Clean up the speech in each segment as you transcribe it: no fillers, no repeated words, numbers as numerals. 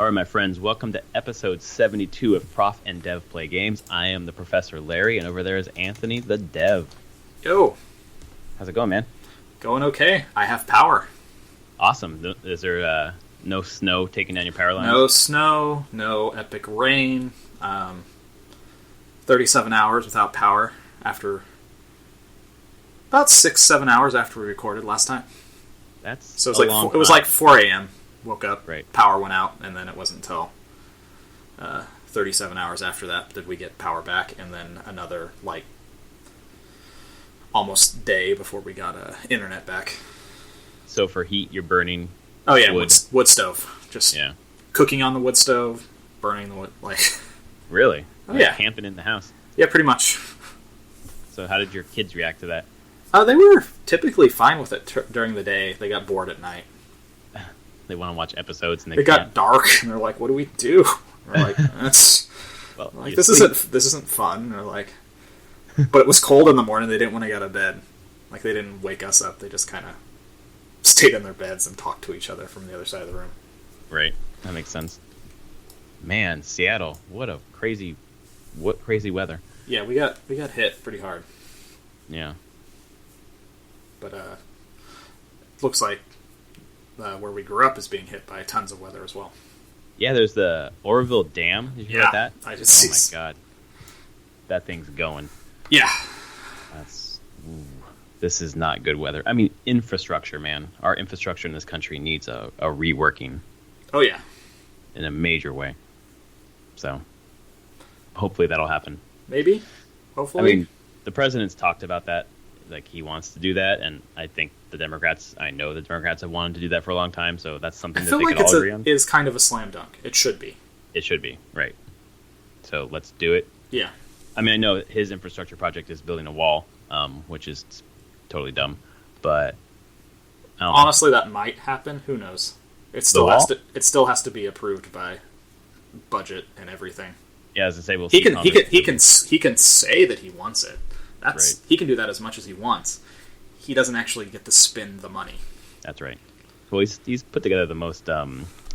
All right, my friends, welcome to episode 72 of Prof and Dev Play Games. I am the Professor Larry, and over there is Anthony, the Dev. Yo. How's it going, man? Going okay. I have power. Awesome. Is there no snow taking down your power lines? No snow, no epic rain. 37 hours without power after about 6-7 hours after we recorded last time. That's so it was like 4 a.m. Woke up, right. Power went out, and then it wasn't until 37 hours after that did we get power back, and then another like almost day before we got internet back. So for heat, you're burning. Oh yeah, wood stove. Just yeah. Cooking on the wood stove, burning the wood. Like really? Oh yeah, camping in the house. Yeah, pretty much. So how did your kids react to that? They were typically fine with it during the day. They got bored at night. They want to watch episodes, and it got dark, and they're like, "What do we do?" We're like, "That's well, like this isn't fun." And they're like, but it was cold in the morning. They didn't want to get out of bed. Like they didn't wake us up. They just kind of stayed in their beds and talked to each other from the other side of the room. Right, that makes sense. Man, Seattle, what crazy weather. Yeah, we got hit pretty hard. Yeah, but looks like where we grew up is being hit by tons of weather as well. Yeah, there's the Oroville Dam. Did you hear about that? I just see. Oh my god, that thing's going. Yeah, this is not good weather. I mean, infrastructure, man. Our infrastructure in this country needs a reworking. Oh yeah, in a major way. So, hopefully that'll happen. Maybe. Hopefully. I mean, the president's talked about that. Like, he wants to do that, and I think I know the Democrats have wanted to do that for a long time, so that's something that they can all agree on. It's kind of a slam dunk. It should be. It should be, right. So, let's do it. Yeah. I mean, I know his infrastructure project is building a wall, which is totally dumb, but... honestly, that might happen. Who knows? It still has to be approved by budget and everything. Yeah, as I say, he can say that he wants it. Right. He can do that as much as he wants. He doesn't actually get to spend the money. That's right. Well, he's put together the most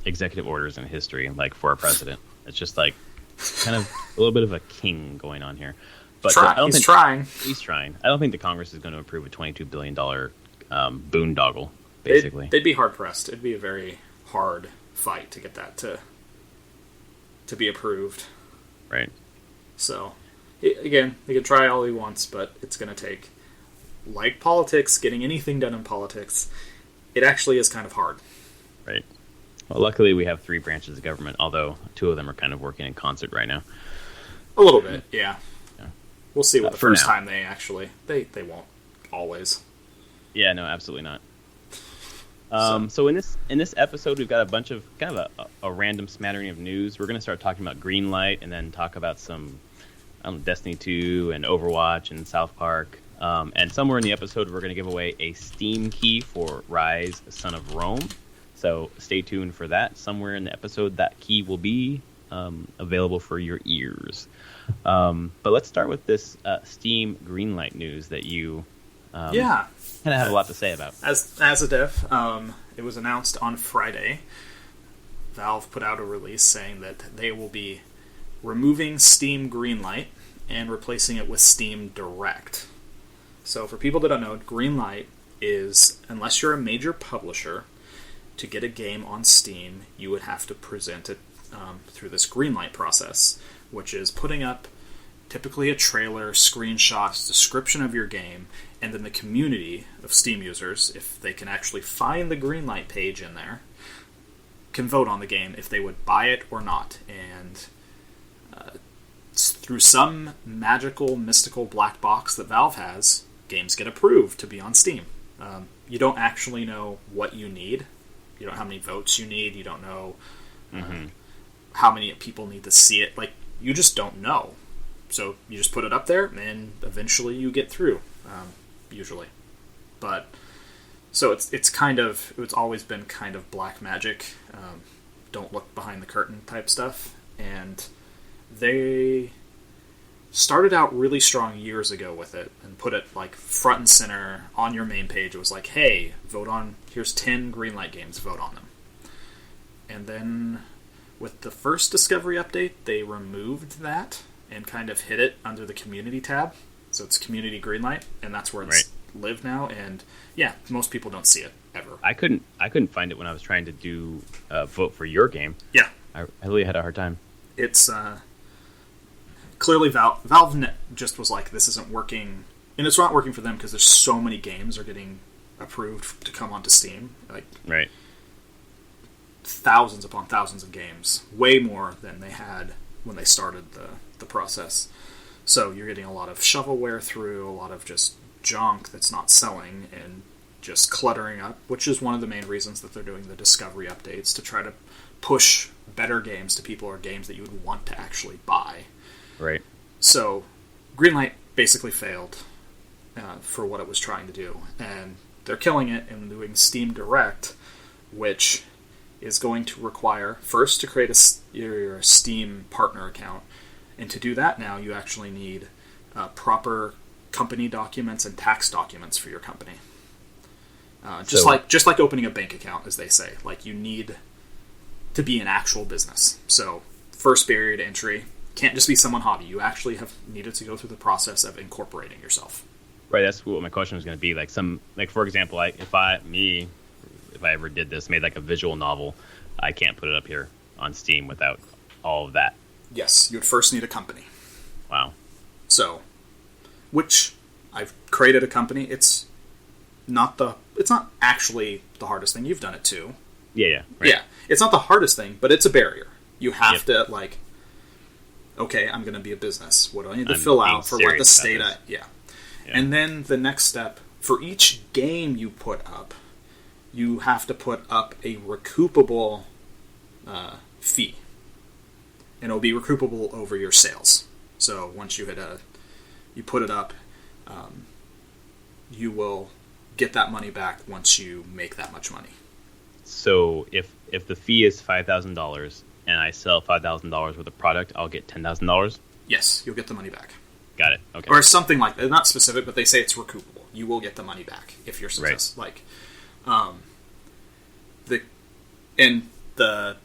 executive orders in history, like for a president. It's just like kind of a little bit of a king going on here. But he's trying. He's trying. I don't think the Congress is going to approve a $22 billion boondoggle. Basically, they'd be hard pressed. It'd be a very hard fight to get that to be approved. Right. So. Again, he can try all he wants, but it's going to take, like politics, getting anything done in politics, it actually is kind of hard. Right. Well, luckily we have 3 branches of government, although 2 of them are kind of working in concert right now. A little bit, yeah. We'll see what the first time they actually... They won't always. Yeah, no, absolutely not. So in this episode, we've got a bunch of kind of a random smattering of news. We're going to start talking about Greenlight and then talk about some... Destiny 2 and Overwatch and South Park. And somewhere in the episode, we're going to give away a Steam key for Rise, Son of Rome. So stay tuned for that. Somewhere in the episode, that key will be available for your ears. But let's start with this Steam Greenlight news that you kind of have a lot to say about. As a dev, it was announced on Friday. Valve put out a release saying that they will be removing Steam Greenlight and replacing it with Steam Direct. So for people that don't know, Greenlight is, unless you're a major publisher, to get a game on Steam, you would have to present it through this Greenlight process, which is putting up typically a trailer, screenshots, description of your game, and then the community of Steam users, if they can actually find the Greenlight page in there, can vote on the game if they would buy it or not. And through some magical, mystical black box that Valve has, games get approved to be on Steam. You don't actually know what you need. You don't know how many votes you need. You don't know how many people need to see it. Like, you just don't know. So you just put it up there, and eventually you get through, usually. But so it's always been kind of black magic. Don't look behind the curtain type stuff, and they started out really strong years ago with it and put it like front and center on your main page. It was like, hey, vote on, here's 10 Greenlight games, vote on them. And then With the first Discovery update, they removed that and kind of hid it under the Community tab. So it's Community Greenlight, and that's where it's live now. And yeah, most people don't see it ever. I couldn't find it when I was trying to do vote for your game. Yeah, I really had a hard time. It's clearly Valve just was like, this isn't working, and it's not working for them because there's so many games are getting approved to come onto Steam, like thousands upon thousands of games, way more than they had when they started the process. So you're getting a lot of shovelware through, a lot of just junk that's not selling, and just cluttering up, which is one of the main reasons that they're doing the Discovery updates, to try to push better games to people, or games that you would want to actually buy. Right. So Greenlight basically failed for what it was trying to do, and they're killing it and doing Steam Direct, which is going to require first to create your Steam partner account, and to do that now you actually need proper company documents and tax documents for your company. Just like opening a bank account, as they say. Like, you need to be an actual business. So first barrier to entry can't just be someone hobby. You actually have needed to go through the process of incorporating yourself. Right. That's what my question was going to be. Like, for example, if I ever did this, made like a visual novel, I can't put it up here on Steam without all of that. Yes, you would first need a company. Wow. So, which I've created a company. It's not actually the hardest thing. You've done it too. Yeah. Right. Yeah. It's not the hardest thing, but it's a barrier. You have to, like, okay, I'm going to be a business. What do I need to fill out for what the state... Yeah. And then the next step, for each game you put up, you have to put up a recoupable fee. And it'll be recoupable over your sales. So once you put it up, you will get that money back once you make that much money. So if the fee is $5,000 and I sell $5,000 worth of product, I'll get $10,000? Yes, you'll get the money back. Got it. Okay. Or something like that. Not specific, but they say it's recoupable. You will get the money back if you're successful. Right.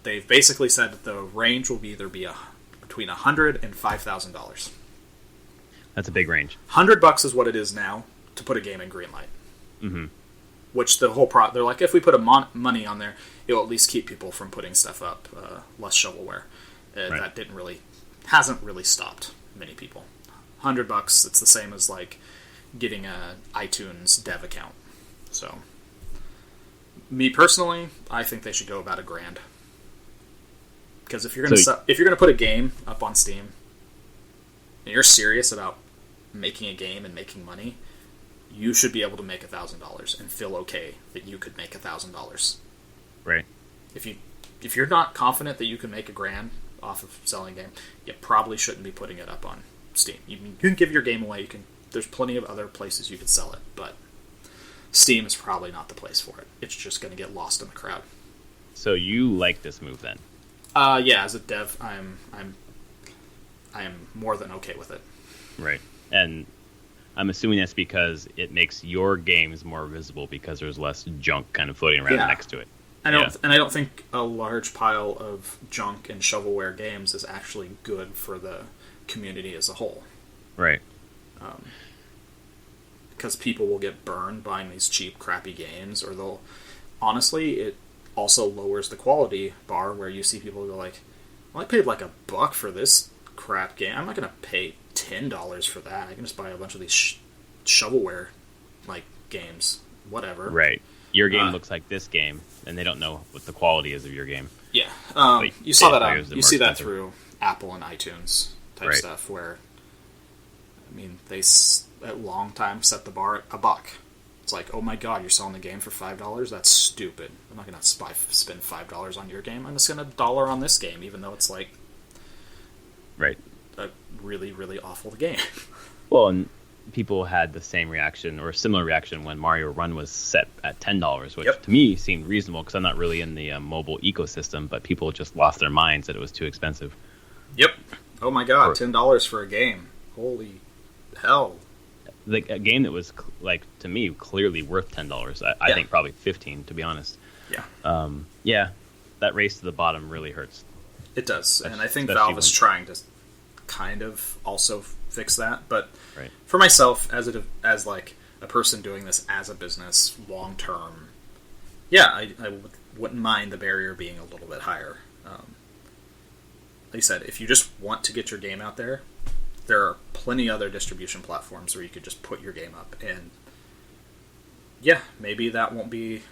They've basically said that the range will either be between $100 and $5,000. That's a big range. $100 is what it is now to put a game in Greenlight. Mm-hmm. Which the whole they're like, if we put money on there, it'll at least keep people from putting stuff up, less shovelware. That hasn't really stopped many people. $100, it's the same as like getting a iTunes dev account. So, me personally, I think they should go about $1,000. Because if you're gonna put a game up on Steam, and you're serious about making a game and making money, you should be able to make $1,000 and feel okay that you could make $1,000. Right. If you're not confident that you can make $1,000 off of selling a game, you probably shouldn't be putting it up on Steam. You can give your game away. There's plenty of other places you could sell it, but Steam is probably not the place for it. It's just going to get lost in the crowd. So you like this move then? Yeah. As a dev, I am more than okay with it. Right. And I'm assuming that's because it makes your games more visible because there's less junk kind of floating around next to it. And I don't think a large pile of junk and shovelware games is actually good for the community as a whole. Right. Because people will get burned buying these cheap, crappy games, or honestly, it also lowers the quality bar where you see people go like, well, I paid like $1 for this crap game. I'm not going to pay $10 for that. I can just buy a bunch of these shovelware like games, whatever. Right. Your game looks like this game, and they don't know what the quality is of your game. Yeah. You saw that. You see that through Apple and iTunes type stuff, where they at long time set the bar at $1. It's like, oh my god, you're selling the game for $5? That's stupid. I'm not going to spend $5 on your game. I'm just going to $1 on this game, even though it's like a really, really awful game. Well, and people had the same reaction or a similar reaction when Mario Run was set at $10, which to me seemed reasonable because I'm not really in the mobile ecosystem, but people just lost their minds that it was too expensive. Yep. Oh my god, $10 for a game. Holy hell. A game that was, to me, clearly worth $10. I think probably $15, to be honest. Yeah. That race to the bottom really hurts. It does, and I think Especially Valve is trying to kind of also fix that. But Right. for myself, as like a person doing this as a business long term, yeah, I wouldn't mind the barrier being a little bit higher. Like I said, if you just want to get your game out there, there are plenty other distribution platforms where you could just put your game up, and yeah, maybe that won't be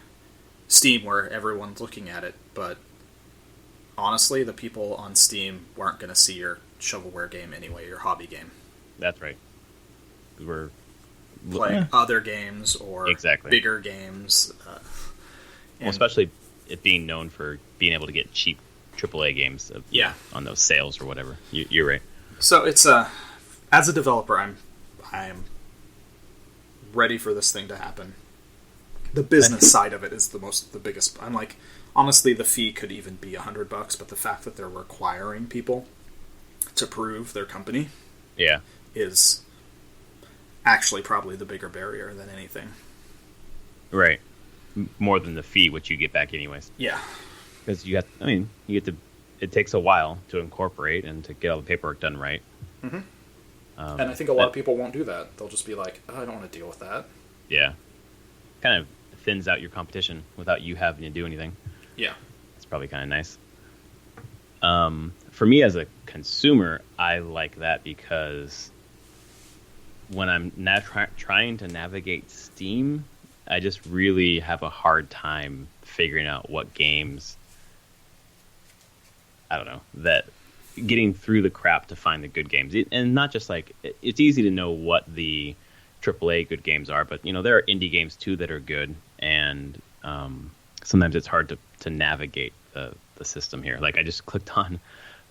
Steam where everyone's looking at it, but honestly, the people on Steam weren't going to see your shovelware game anyway, your hobby game. That's right. We're playing other games or bigger games. Well, especially it being known for being able to get cheap AAA games on those sales or whatever. You're right. So it's as a developer, I'm ready for this thing to happen. The business side of it is the biggest. I'm like, honestly, the fee could even be $100, but the fact that they're requiring people to prove their company, is actually probably the bigger barrier than anything. Right. More than the fee, which you get back anyways. Yeah. Because you get to. It takes a while to incorporate and to get all the paperwork done right. Mm-hmm. And I think a lot of people won't do that. They'll just be like, I don't want to deal with that. Yeah. Kind of thins out your competition without you having to do anything. Yeah. It's probably kind of nice. For me as a consumer, I like that because when I'm trying to navigate Steam, I just really have a hard time figuring out what games, I don't know, that getting through the crap to find the good games. And not just like, it's easy to know what the AAA good games are, but there are indie games too that are good, and sometimes it's hard to navigate the system here. Like I just clicked on,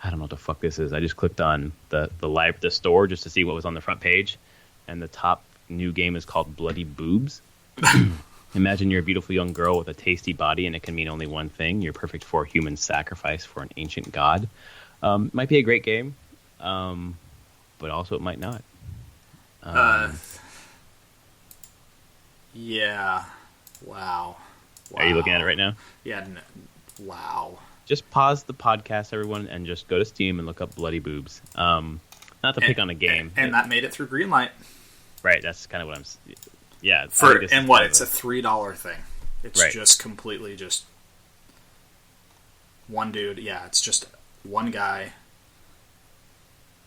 I don't know what the fuck this is. I just clicked on the store just to see what was on the front page, and the top new game is called Bloody Boobs. Imagine you're a beautiful young girl with a tasty body, and it can mean only one thing: you're perfect for human sacrifice for an ancient god. Might be a great game, but also it might not. Yeah. Wow. Are you looking at it right now? Yeah. Wow. Just pause the podcast, everyone, and just go to Steam and look up Bloody Boobs. Not to pick on a game. And that made it through Greenlight. Right, that's kind of what I'm... Yeah. It's a $3 thing. It's just completely just one dude. Yeah, it's just one guy.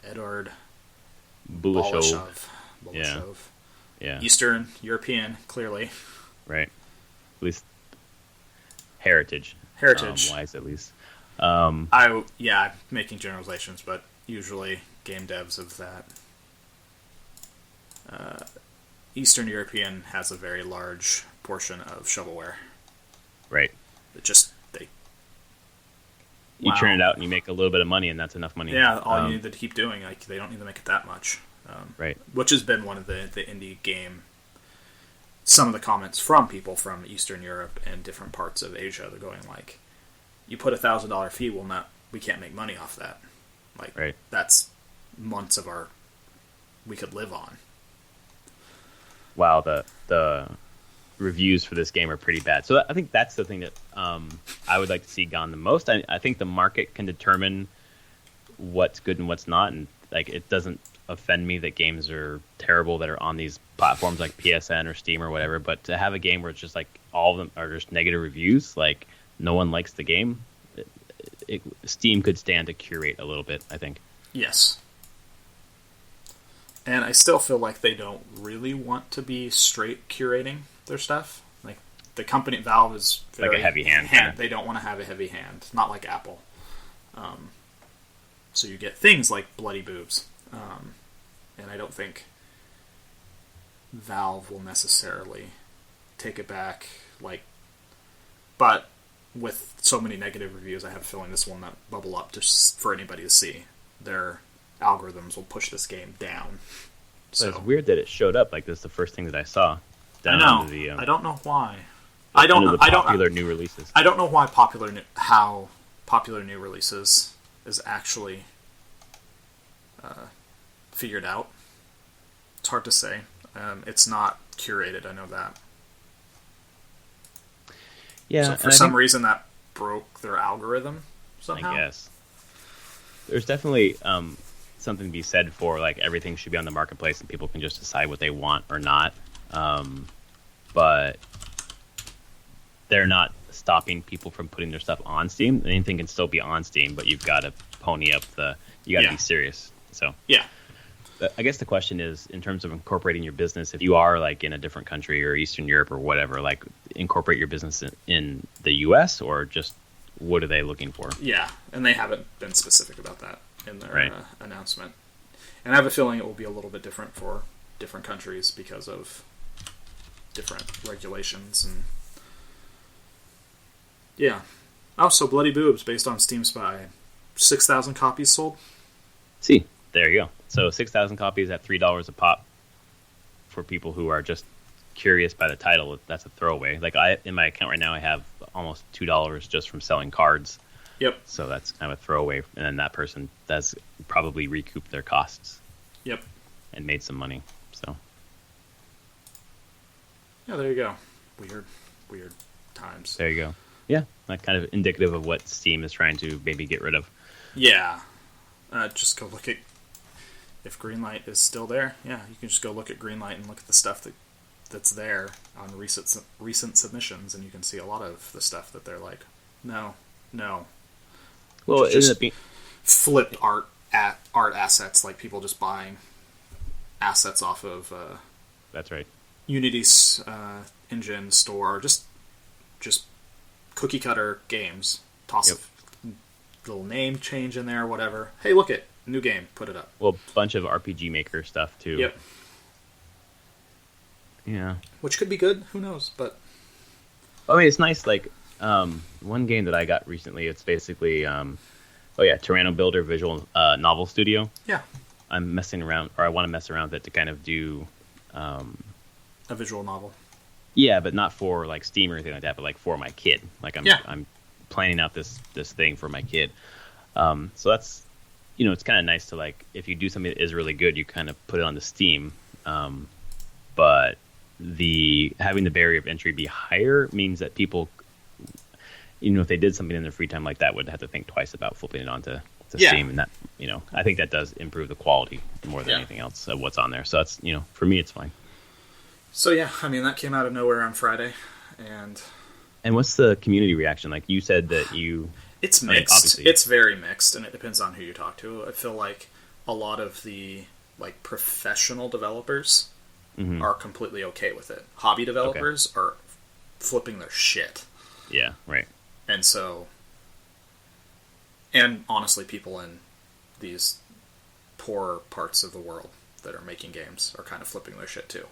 Edward Balashov. Yeah. Eastern European, clearly. Right. At least heritage. Wise, at least. I'm making generalizations, but usually game devs of that. Eastern European has a very large portion of shovelware. Right. You turn it out and you make a little bit of money, and that's enough money. Yeah, all you need to keep doing. Like, they don't need to make it that much. Right. Which has been one of the indie game. Some of the comments from people from Eastern Europe and different parts of Asia, they're going like, "You put $1,000 fee, we can't make money off that. Like, that's months of we could live on." Wow, the reviews for this game are pretty bad. So I think that's the thing that I would like to see gone the most. I think the market can determine what's good and what's not, and like it doesn't offend me that games are terrible that are on these platforms like PSN or Steam or whatever. But to have a game where it's just like all of them are just negative reviews, like no one likes the game, Steam could stand to curate a little bit, I think. Yes. And I still feel like they don't really want to be straight curating their stuff. Like, the company, Valve, is very... like a heavy hand. They don't want to have a heavy hand. Not like Apple. So you get things like Bloody Boobs. And I don't think Valve will necessarily take it back. But with so many negative reviews, I have a feeling this will not bubble up just for anybody to see. Their algorithms will push this game down. So it's weird that it showed up like this. The first thing that I saw. I know. I don't know why. I don't know. Popular new releases. I don't know why how popular new releases is actually figured out. It's hard to say. It's not curated. I know that. Yeah. So for some reason that broke their algorithm somehow. I guess. there's definitely something to be said for like everything should be on the marketplace and people can just decide what they want or not. But they're not stopping people from putting their stuff on Steam. Anything can still be on Steam, but you've got to pony up you got to be serious. So yeah. I guess the question is, in terms of incorporating your business, if you are like in a different country or Eastern Europe or whatever, like incorporate your business in the U.S. or just what are they looking for? Yeah, and they haven't been specific about that in their right. Announcement. And I have a feeling it will be a little bit different for different countries because of different regulations and yeah. Oh, so Bloody Boobs based on Steam Spy, 6,000 copies sold. See, there you go. So 6,000 copies at $3 a pop for people who are just curious by the title. That's a throwaway. Like in my account right now, I have almost $2 just from selling cards. Yep. So that's kind of a throwaway, and then that person does probably recoup their costs. Yep. And made some money. So. Yeah, there you go. Weird times. There you go. Yeah, that kind of indicative of what Steam is trying to maybe get rid of. Yeah. Just go look at if Greenlight is still there. Yeah, you can just go look at Greenlight and look at the stuff that's there on recent submissions, and you can see a lot of the stuff that they're like, no. Well, it ended up being flipped art assets, like people just buying assets off of. That's right. Unity's engine store, just cookie cutter games. Toss a little name change in there, whatever. Hey, look it, new game, put it up. Well, bunch of RPG Maker stuff too. Yep. Yeah. Which could be good, who knows? But I mean, it's nice. Like one game that I got recently, it's basically Tyranno Builder visual novel studio. Yeah. I'm messing around, or I want to mess around with it to kind of do a visual novel. Yeah, but not for like Steam or anything like that, but like for my kid. Like I'm planning out this thing for my kid. So that's, it's kind of nice to like, if you do something that is really good, you kind of put it on the Steam. But having the barrier of entry be higher means that people, if they did something in their free time like that, would have to think twice about flipping it onto Steam. And that, I think that does improve the quality more than anything else of what's on there. So that's, for me, it's fine. So yeah, I mean, that came out of nowhere on Friday, and what's the community reaction? Like you said that it's mixed. It's very mixed, and it depends on who you talk to. I feel like a lot of the like professional developers are completely okay with it. Hobby developers are flipping their shit. Yeah, right. And so, and honestly, people in these poor parts of the world that are making games are kind of flipping their shit too.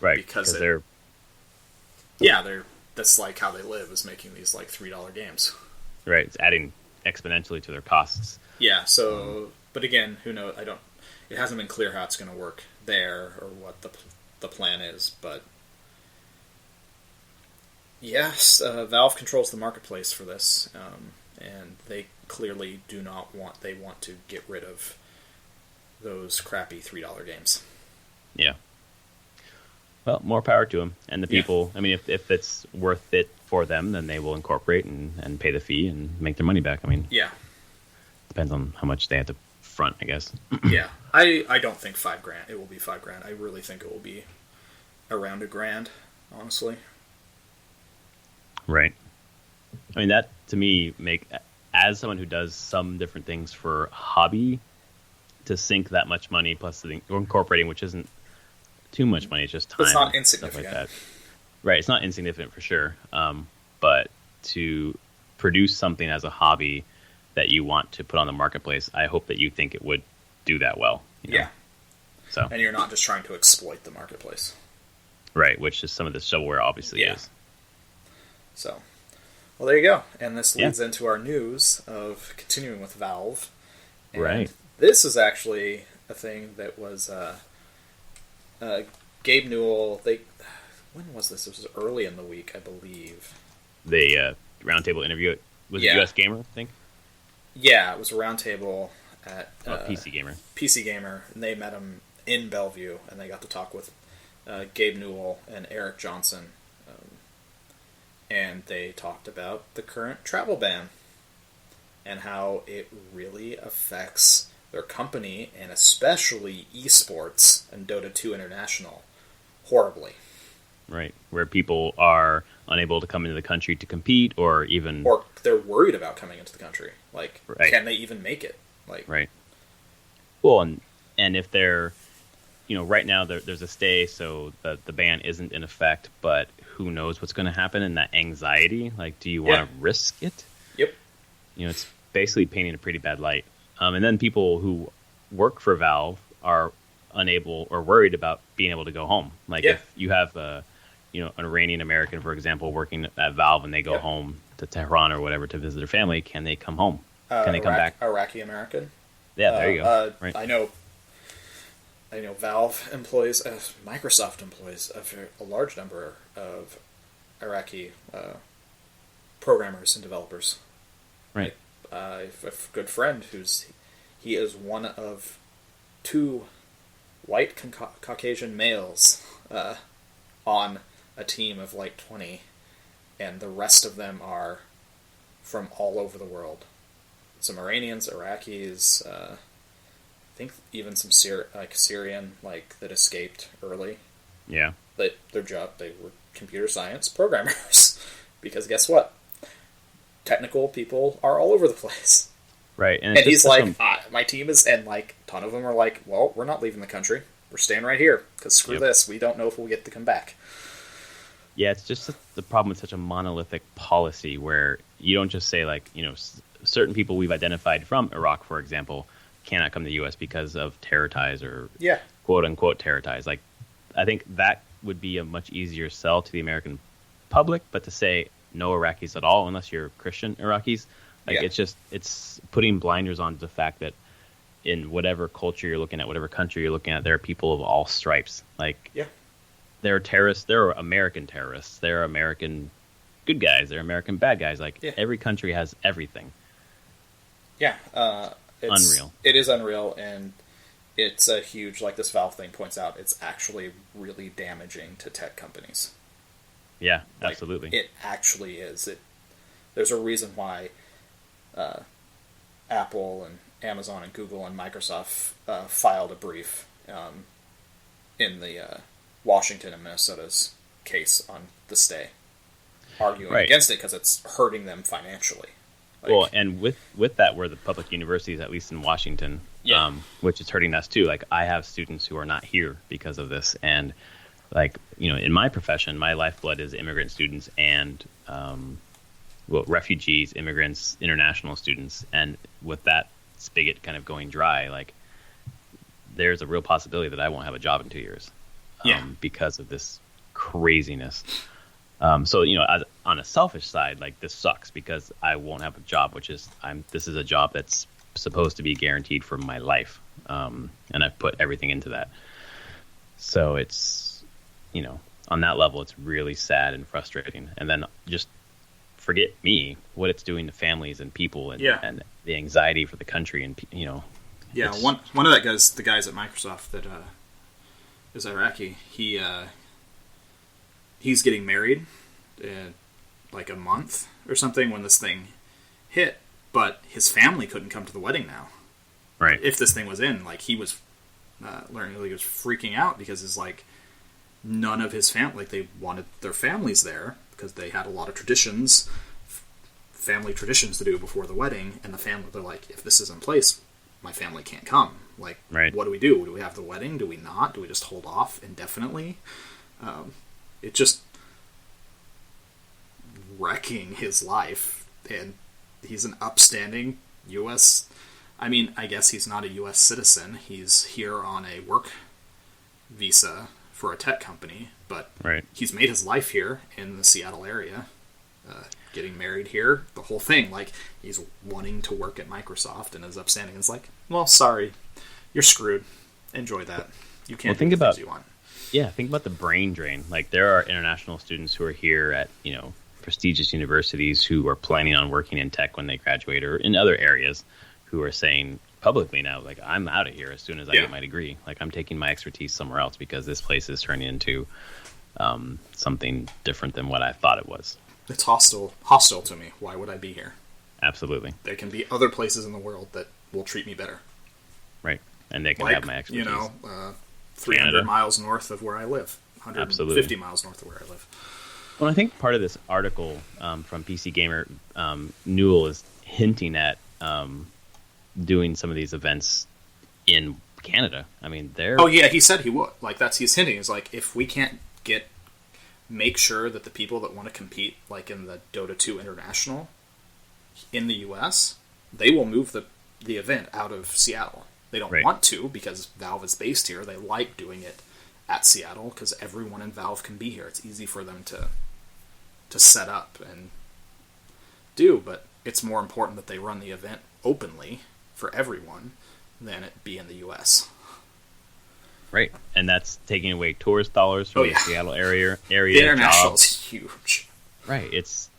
Right, because that's like how they live, is making these like $3 games. Right, it's adding exponentially to their costs. Yeah, so, but again, who knows? It hasn't been clear how it's going to work there or what the plan is, but yes, Valve controls the marketplace for this, and they clearly want to get rid of those crappy $3 games. Yeah. Well, more power to them. And the people, I mean, if it's worth it for them, then they will incorporate and pay the fee and make their money back. I mean, depends on how much they have to front, I guess. Yeah. I don't think $5,000. It will be $5,000. I really think it will be around $1,000, honestly. Right. I mean, that, to me, as someone who does some different things for hobby, to sink that much money plus the incorporating, which isn't too much money, it's just time. It's not insignificant. Stuff like that. Right, it's not insignificant for sure. But to produce something as a hobby that you want to put on the marketplace, I hope that you think it would do that well. Yeah. So. And you're not just trying to exploit the marketplace. Right, which is some of the shovelware obviously is. So, well, there you go. And this leads into our news of continuing with Valve. And right. This is actually a thing that was Gabe Newell. When was this? It was early in the week, I believe. The roundtable interview was it US Gamer, I think. Yeah, it was a roundtable at PC Gamer. PC Gamer, and they met him in Bellevue, and they got to talk with Gabe Newell and Eric Johnson, and they talked about the current travel ban. and how it really affects their company, and especially esports and Dota 2 International, horribly. Right, where people are unable to come into the country to compete, or they're worried about coming into the country. Like, right. Can they even make it? Like, right. Well, and if they're, right now there's a stay, so the ban isn't in effect, but who knows what's going to happen, and that anxiety, like, do you want to risk it? Yep. It's basically painting a pretty bad light. And then people who work for Valve are unable or worried about being able to go home. Like, if you have an Iranian American, for example, working at Valve, and they go home to Tehran or whatever to visit their family, can they come home? Can they come back? Iraqi American. Yeah, there you go. Right. I know Valve employs, Microsoft employs a large number of Iraqi programmers and developers. Right. I have a good friend he is one of 2 white Caucasian males on a team of like 20, and the rest of them are from all over the world. Some Iranians, Iraqis, I think even some Syrian, like, that escaped early. Yeah. They were computer science programmers. Because guess what? Technical people are all over the place. Right. And he's like, my team is, and like, a ton of them are like, well, we're not leaving the country. We're staying right here. Because screw this. We don't know if we'll get to come back. Yeah, it's just the problem with such a monolithic policy where you don't just say, like, certain people we've identified from Iraq, for example, cannot come to the U.S. because of terror ties or quote-unquote terror ties. Like, I think that would be a much easier sell to the American public, but to say no Iraqis at all, unless you're Christian Iraqis, like, it's putting blinders on the fact that in whatever culture you're looking at, whatever country you're looking at, there are people of all stripes. Like, there are terrorists, there are American terrorists, there are American good guys, there are American bad guys. Like, every country has everything. Yeah, it's unreal. It is unreal, and it's a huge, like this Valve thing points out, it's actually really damaging to tech companies. Yeah, absolutely. It actually is. There's a reason why Apple and Amazon and Google and Microsoft filed a brief in the Washington and Minnesota's case on the stay, arguing against it because it's hurting them financially. Well, and with that, we're the public universities, at least in Washington, which is hurting us too. Like, I have students who are not here because of this, and like, in my profession, my lifeblood is immigrant students and refugees, immigrants, international students, and with that spigot kind of going dry, like, there's a real possibility that I won't have a job in 2 years, because of this craziness. So, on a selfish side, like, this sucks because I won't have a job, this is a job that's supposed to be guaranteed for my life. And I've put everything into that. So it's, on that level, it's really sad and frustrating. And then just forget me, what it's doing to families and people and the anxiety for the country. And, Yeah, one of the guys at Microsoft that is Iraqi, he's getting married in like a month or something when this thing hit, but his family couldn't come to the wedding now. Right. If this thing was in, like, he was learning, he was freaking out because it's like none of his family, like, they wanted their families there because they had a lot of traditions, family traditions to do before the wedding, and the family, they're like, if this is in place, my family can't come. Like, what do we do? Do we have the wedding? Do we not? Do we just hold off indefinitely? It just wrecking his life, and he's an upstanding U.S. I mean, I guess he's not a U.S. citizen. He's here on a work visa for a tech company, but he's made his life here in the Seattle area, getting married here, the whole thing. Like, he's wanting to work at Microsoft and is upstanding. It's like, well, sorry, you're screwed. Enjoy that. You can't do the things you want. Yeah, think about the brain drain. Like, there are international students who are here at, prestigious universities who are planning on working in tech when they graduate, or in other areas, who are saying publicly now, like, I'm out of here as soon as I get my degree. Like, I'm taking my expertise somewhere else because this place is turning into something different than what I thought it was. It's hostile to me. Why would I be here? Absolutely. There can be other places in the world that will treat me better. Right. And they can have my expertise. 300 Canada. miles north of where I live. 150 Absolutely. miles north of where I live. Well, I think part of this article from PC Gamer, Newell is hinting at doing some of these events in Canada. I mean, they're... Oh, yeah, he said he would. Like, he's hinting. It's like, if we can't make sure that the people that want to compete, like in the Dota 2 International in the U.S., they will move the event out of Seattle. They don't want to, because Valve is based here. They like doing it at Seattle, because everyone in Valve can be here. It's easy for them to set up and do, but it's more important that they run the event openly for everyone than it be in the U.S. Right, and that's taking away tourist dollars from the Seattle area. The international is huge. Right, it's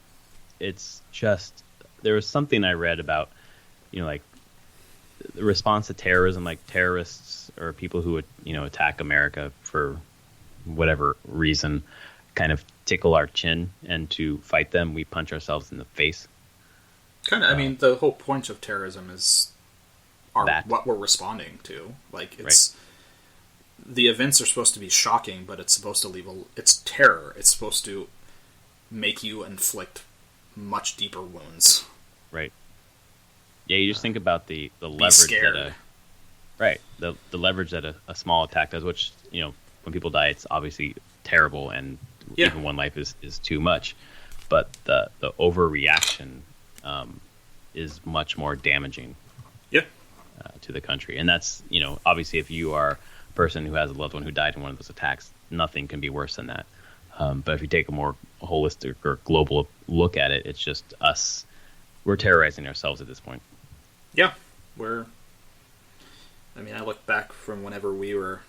just, there was something I read about, like the response to terrorism, like terrorists or people who would attack America for whatever reason, kind of tickle our chin, and to fight them, we punch ourselves in the face. Kind of. I mean, the whole point of terrorism is what we're responding to. Like, it's the events are supposed to be shocking, but it's supposed to it's terror. It's supposed to make you inflict much deeper wounds. Right. Yeah, you just think about the leverage that the leverage that a small attack does, which, when people die, it's obviously terrible, and even one life is too much. But the overreaction is much more damaging to the country. And that's, obviously if you are a person who has a loved one who died in one of those attacks, nothing can be worse than that. But if you take a more holistic or global look at it, it's just us. We're terrorizing ourselves at this point. Yeah, I look back from whenever we were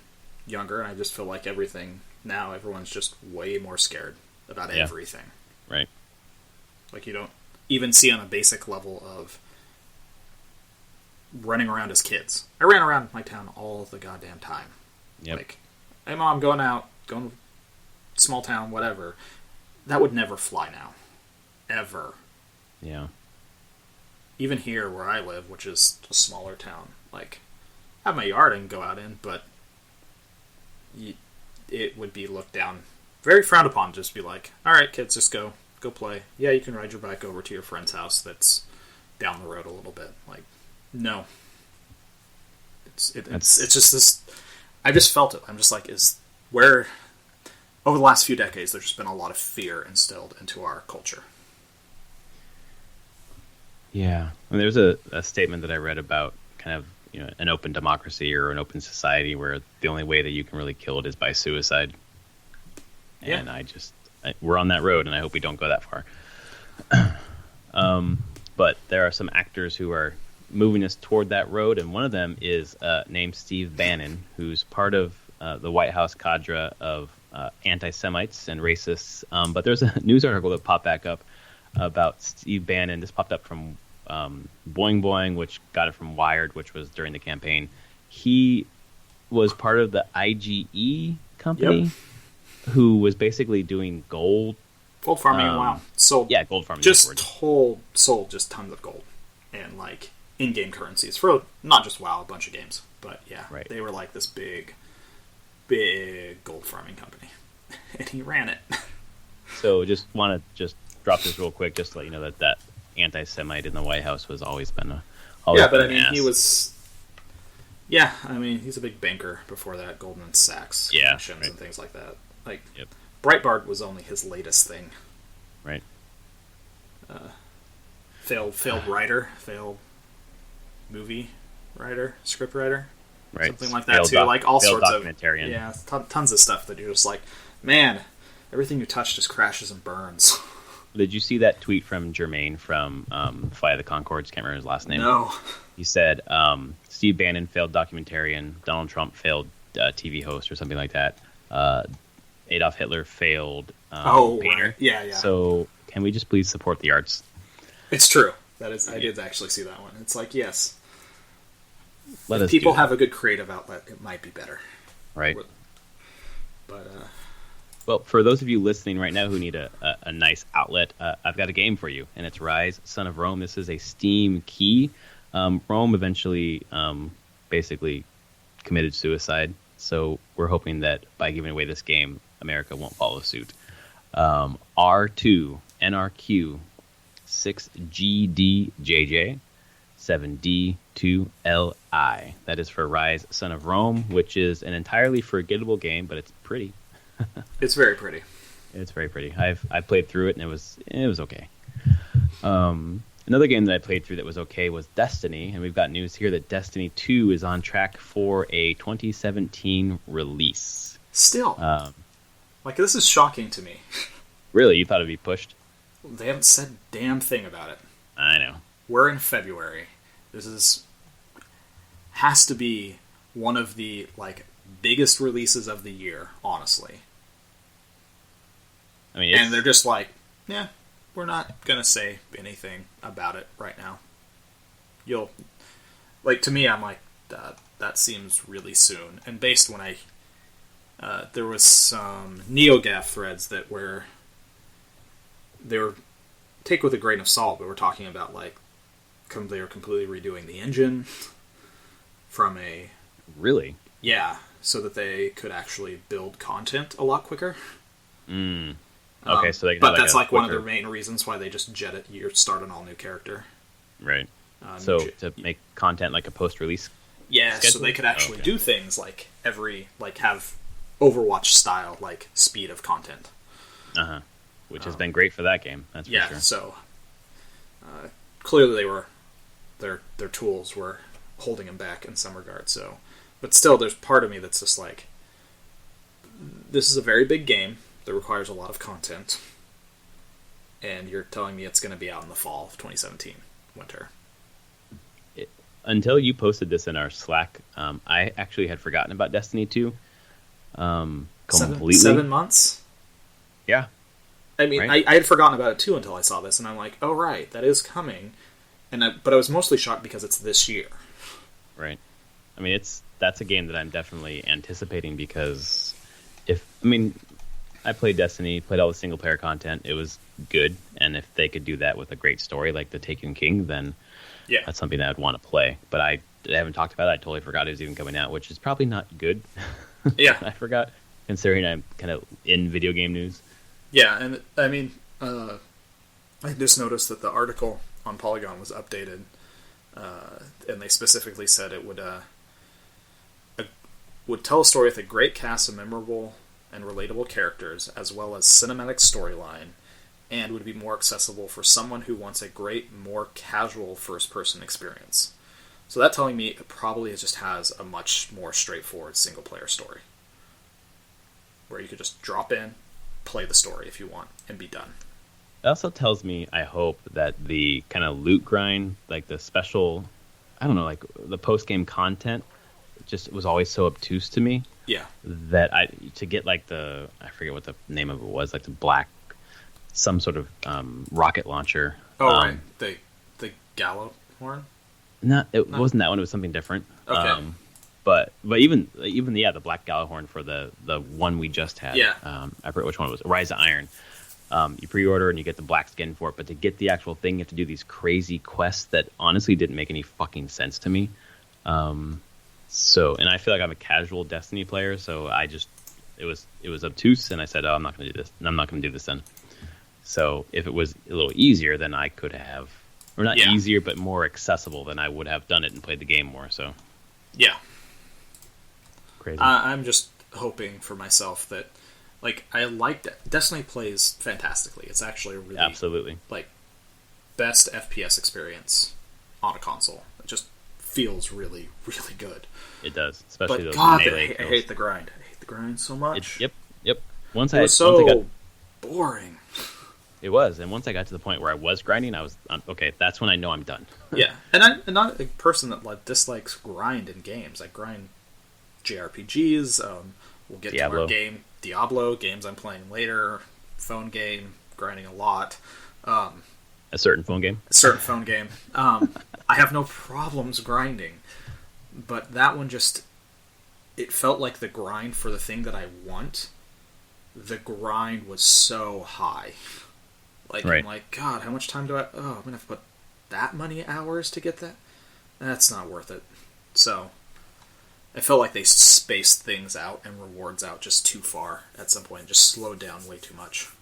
younger, and I just feel like everyone's just way more scared about everything. Right. Like, you don't even see on a basic level of running around as kids. I ran around my town all the goddamn time. Yep. Like, hey mom, going to small town, whatever. That would never fly now. Ever. Yeah. Even here where I live, which is a smaller town, like, I have my yard I can go out in, but it would be looked down, very frowned upon, just be like, alright kids, just go play. Yeah, you can ride your bike over to your friend's house that's down the road a little bit. Like, no. It's just this, I just felt it. I'm just like, over the last few decades, there's just been a lot of fear instilled into our culture. Yeah, and there's a statement that I read about kind of an open democracy or an open society where the only way that you can really kill it is by suicide. Yeah. And we're on that road, and I hope we don't go that far. But there are some actors who are moving us toward that road, and one of them is named Steve Bannon, who's part of the White House cadre of anti-Semites and racists. But there's a news article that popped back up about Steve Bannon. This popped up from Boing Boing, which got it from Wired, which was during the campaign. He was part of the IGE company, who was basically doing gold farming. Wow, sold gold farming. Sold just tons of gold and like in-game currencies for not just WoW, a bunch of games, but they were like this big gold farming company, and he ran it. So just want to drop this real quick, just to let you know that anti-Semite in the White House was always been a he was. Yeah, I mean, he's a big banker before that, Goldman Sachs connections and things like that. Like, Breitbart was only his latest thing. Right. Failed writer, failed movie writer, script writer, right? Something like that too. Like all sorts of documentarian. Tons of stuff that you're just like, man, everything you touch just crashes and burns. Did you see that tweet from Jermaine from Fly the Conchords? Can't remember his last name. No. He said Steve Bannon failed documentarian, Donald Trump failed TV host or something like that. Adolf Hitler failed painter. Right. Yeah. So can we just please support the arts? It's true. That is, I did actually see that one. It's like, yes. If people have a good creative outlet, it might be better. Right. But Well, for those of you listening right now who need a nice outlet, I've got a game for you, and it's Rise, Son of Rome. This is a Steam key. Rome eventually basically committed suicide, so we're hoping that by giving away this game, America won't follow suit. R2, NRQ, 6GDJJ, 7D2LI. That is for Rise, Son of Rome, which is an entirely forgettable game, but it's pretty. It's very pretty. It's very pretty. I played through it and it was okay. Another game that I played through that was okay was Destiny, and we've got news here that Destiny 2 is on track for a 2017 release. Still, this is shocking to me. Really, you thought it'd be pushed? They haven't said a damn thing about it. I know. We're in February. This has to be one of the biggest releases of the year, honestly. I mean, and they're just yeah, we're not gonna say anything about it right now. To me, I'm that seems really soon. And based when there was some NeoGAF threads that they were take with a grain of salt, but we're talking about they were completely redoing the engine from a... Really? Yeah, so that they could actually build content a lot quicker. Okay, so they can but that's one of the main reasons why they just start an all-new character. Right. To make content like a post-release Yeah, schedule? So they could actually do things have Overwatch style, speed of content. Uh-huh. Which has been great for that game, that's for sure. Yeah, so clearly their tools were holding them back in some regard. So, but still, there's part of me that's just this is a very big game that requires a lot of content, and you're telling me it's going to be out in the fall of 2017, winter. Until you posted this in our Slack, I actually had forgotten about Destiny 2. Completely. 7 months? Yeah. I mean, right? I had forgotten about it too until I saw this, and I'm like, oh right, that is coming. But I was mostly shocked because it's this year. Right. I mean, that's a game that I'm definitely anticipating because I played Destiny, played all the single player content. It was good, and if they could do that with a great story like The Taken King, then that's something that I'd want to play. But I haven't talked about it. I totally forgot it was even coming out, which is probably not good. Yeah. I forgot, considering I'm kind of in video game news. Yeah, and I mean, I just noticed that the article on Polygon was updated, and they specifically said it would tell a story with a great cast of memorable and relatable characters, as well as cinematic storyline, and would be more accessible for someone who wants a great, more casual first-person experience. So that telling me it probably just has a much more straightforward single-player story, where you could just drop in, play the story if you want, and be done. It also tells me, I hope, that the kind of loot grind, the special, the post-game content, just was always so obtuse to me. Yeah. That to get I forget what the name of it was, the black, some sort of rocket launcher. Oh, right. The Gallowhorn? It wasn't that one, it was something different. Okay. But even the Black Gallowhorn for the one we just had. Yeah. I forget which one it was. Rise of Iron. You pre-order and you get the black skin for it, but to get the actual thing, you have to do these crazy quests that honestly didn't make any fucking sense to me. And I feel like I'm a casual Destiny player, so it was obtuse, and I said, I'm not going to do this. And I'm not going to do this then. So if it was a little easier, then I could have, or not easier, but more accessible, then I would have done it and played the game more. So yeah. Crazy. I'm just hoping for myself that, I liked it. Destiny plays fantastically. It's actually a really absolutely best FPS experience on a console. It just feels really, really good. It does, especially but those God, melee I hate the grind. I hate the grind so much. Yep. It was so boring. It was, and once I got to the point where I was grinding, I was okay. That's when I know I'm done. Yeah, and I'm not a person that dislikes grind in games. I grind JRPGs. We'll get Diablo. to our Diablo games I'm playing later. Phone game, grinding a lot. A certain phone game. I have no problems grinding, but that one it felt like the grind for the thing that I want the grind was so high. Like, right. I'm like, God, how much time do I... Oh, I'm going to have to put that many hours to get that? That's not worth it. So, I felt like they spaced things out and rewards out just too far at some point. Just slowed down way too much.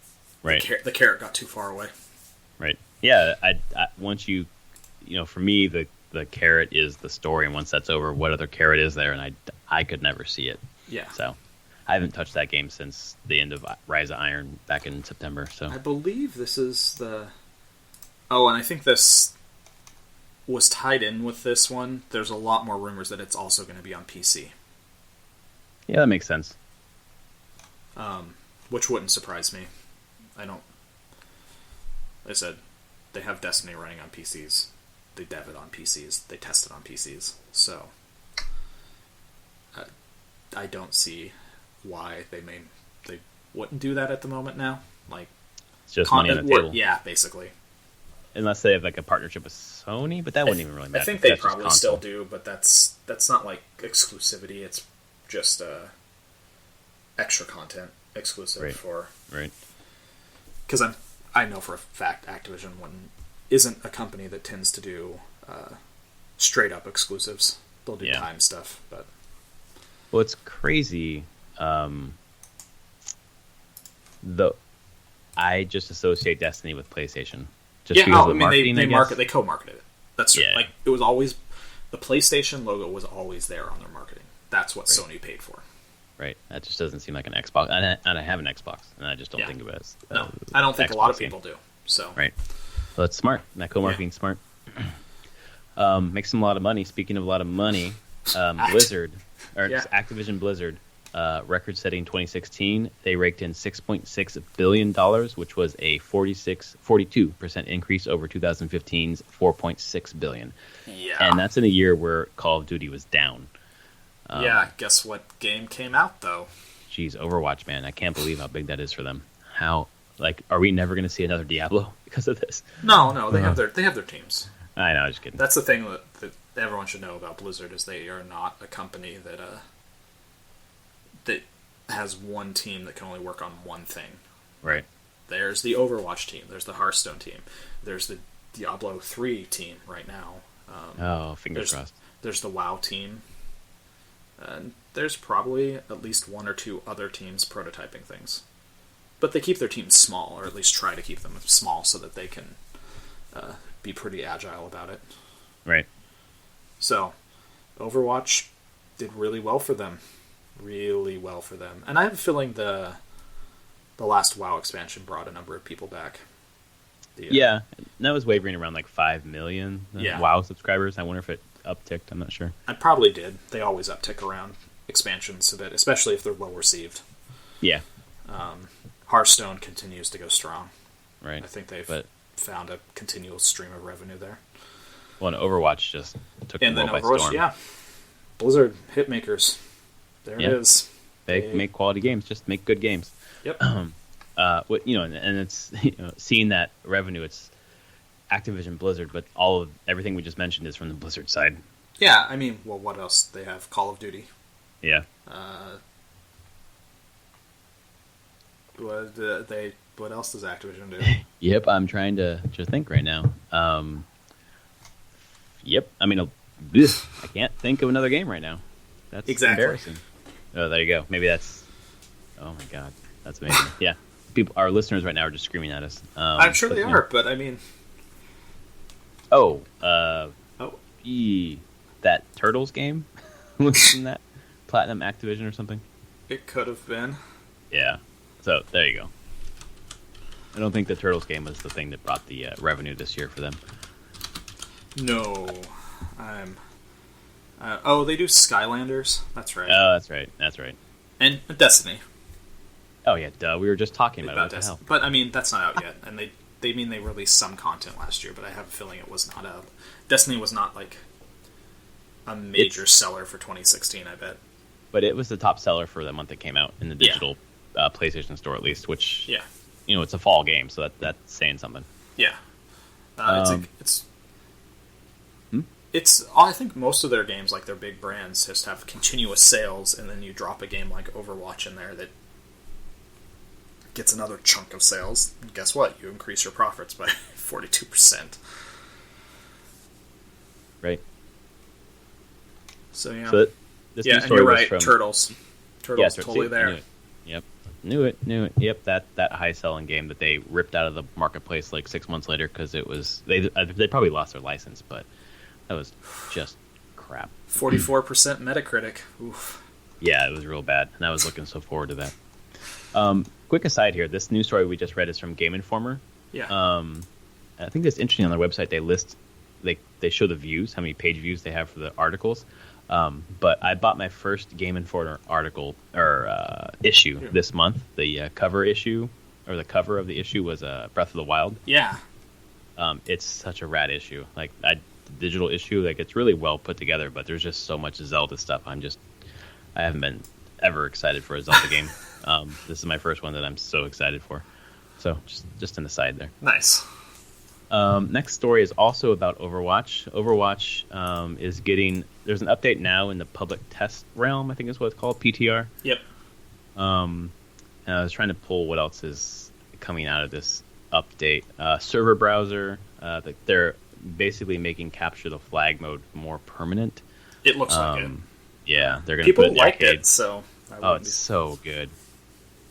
Right. The carrot got too far away. Right. Yeah, I once you know, for me, the carrot is the story, and once that's over, what other carrot is there? And I could never see it. Yeah. So, I haven't touched that game since the end of Rise of Iron back in September. So I believe this is the... Oh, and I think this was tied in with this one. There's a lot more rumors that it's also going to be on PC. yeah, that makes sense. Which wouldn't surprise me. I don't... Like I said, they have Destiny running on PCs. They dev it on PCs. They test it on PCs. So, I don't see why they wouldn't do that at the moment now. Like, It's just money on the table. Yeah, basically. Unless they have like a partnership with Sony, but that wouldn't even really matter. I think they probably still do, but that's not like exclusivity. It's just extra content exclusive for... Right. Because I know for a fact Activision isn't a company that tends to do straight up exclusives. They'll do time stuff, but... Well, it's crazy. I just associate Destiny with PlayStation. Just because of the marketing, they co-marketed it. That's true. Like, it was always... The PlayStation logo was always there on their marketing. That's what Sony paid for. Right. That just doesn't seem like an Xbox. And I have an Xbox, and I just don't think of it as... No, I don't think Xbox a lot of people do. So. Right. Well, that's smart. That co-marketing's smart. Makes them a lot of money. Speaking of a lot of money, Blizzard, or Activision Blizzard, record-setting 2016, they raked in $6.6 billion, which was a 42% increase over 2015's $4.6 billion. Yeah. And that's in a year where Call of Duty was down. Guess what game came out, though? Geez, Overwatch, man. I can't believe how big that is for them. How, like, are we never going to see another Diablo because of this? No, they have their teams. I know, I was just kidding. That's the thing that everyone should know about Blizzard is they are not a company that has one team that can only work on one thing. Right. There's the Overwatch team. There's the Hearthstone team. There's the Diablo 3 team right now. Fingers crossed. There's the WoW team. And there's probably at least one or two other teams prototyping things. But they keep their teams small, or at least try to keep them small so that they can be pretty agile about it. Right. So, Overwatch did really well for them. Really well for them. And I have a feeling the last WoW expansion brought a number of people back. That was wavering around like 5 million WoW subscribers. I wonder if it upticked. I'm not sure. I probably did. They always uptick around expansions a bit, especially if they're well received. Yeah. Hearthstone continues to go strong. Right. I think they've found a continual stream of revenue there. Well, and Overwatch just took the world by storm. Yeah. Blizzard, hitmakers. There it is. They make quality games. Just make good games. Yep. And it's seeing that revenue. It's Activision Blizzard, but everything we just mentioned is from the Blizzard side. Yeah, I mean, well, what else? They have Call of Duty. Yeah. What else does Activision do? Yep, I'm trying to think right now. Yep, I mean, I can't think of another game right now. That's embarrassing. Oh, there you go. Maybe that's... Oh my god, that's amazing. Yeah, our listeners right now are just screaming at us. I'm sure they are, but I mean... That Turtles game? Wasn't that Platinum Activision or something? It could have been. Yeah. So, there you go. I don't think the Turtles game was the thing that brought the revenue this year for them. No. They do Skylanders. That's right. Oh, that's right. And Destiny. Oh, yeah, duh. We were just talking about it. What the hell? But, I mean, that's not out yet. And they released some content last year, but I have a feeling it was not out. Destiny was not, like, a major seller for 2016, I bet. But it was the top seller for the month it came out in the digital PlayStation Store, at least, which, it's a fall game, so that's saying something. Yeah. I think most of their games, like their big brands, just have continuous sales, and then you drop a game like Overwatch in there that gets another chunk of sales. And guess what? You increase your profits by 42%. Right. So yeah. So this yeah, news and story you're was right. from Turtles. Turtles totally see, there. Knew it. Yep, that high selling game that they ripped out of the marketplace like 6 months later because it was they probably lost their license, but that was just crap. 44% Metacritic. Oof. Yeah, it was real bad, and I was looking so forward to that. Quick aside here: this news story we just read is from Game Informer. Yeah. I think it's interesting on their website. They show the views, how many page views they have for the articles. But I bought my first Game Informer article or issue this month. The cover issue or the cover of the issue was Breath of the Wild. Yeah. It's such a rad issue. Like the digital issue, like it's really well put together. But there's just so much Zelda stuff. I haven't been ever excited for a Zelda game. This is my first one that I'm so excited for. So just an aside there. Nice. Next story is also about Overwatch. Overwatch is getting... There's an update now in the public test realm, I think is what it's called, PTR. Yep. And I was trying to pull what else is coming out of this update. Server browser. They're basically making capture the flag mode more permanent. It looks like it. Yeah, they're going to People put it in like arcade. it, so... It's so good.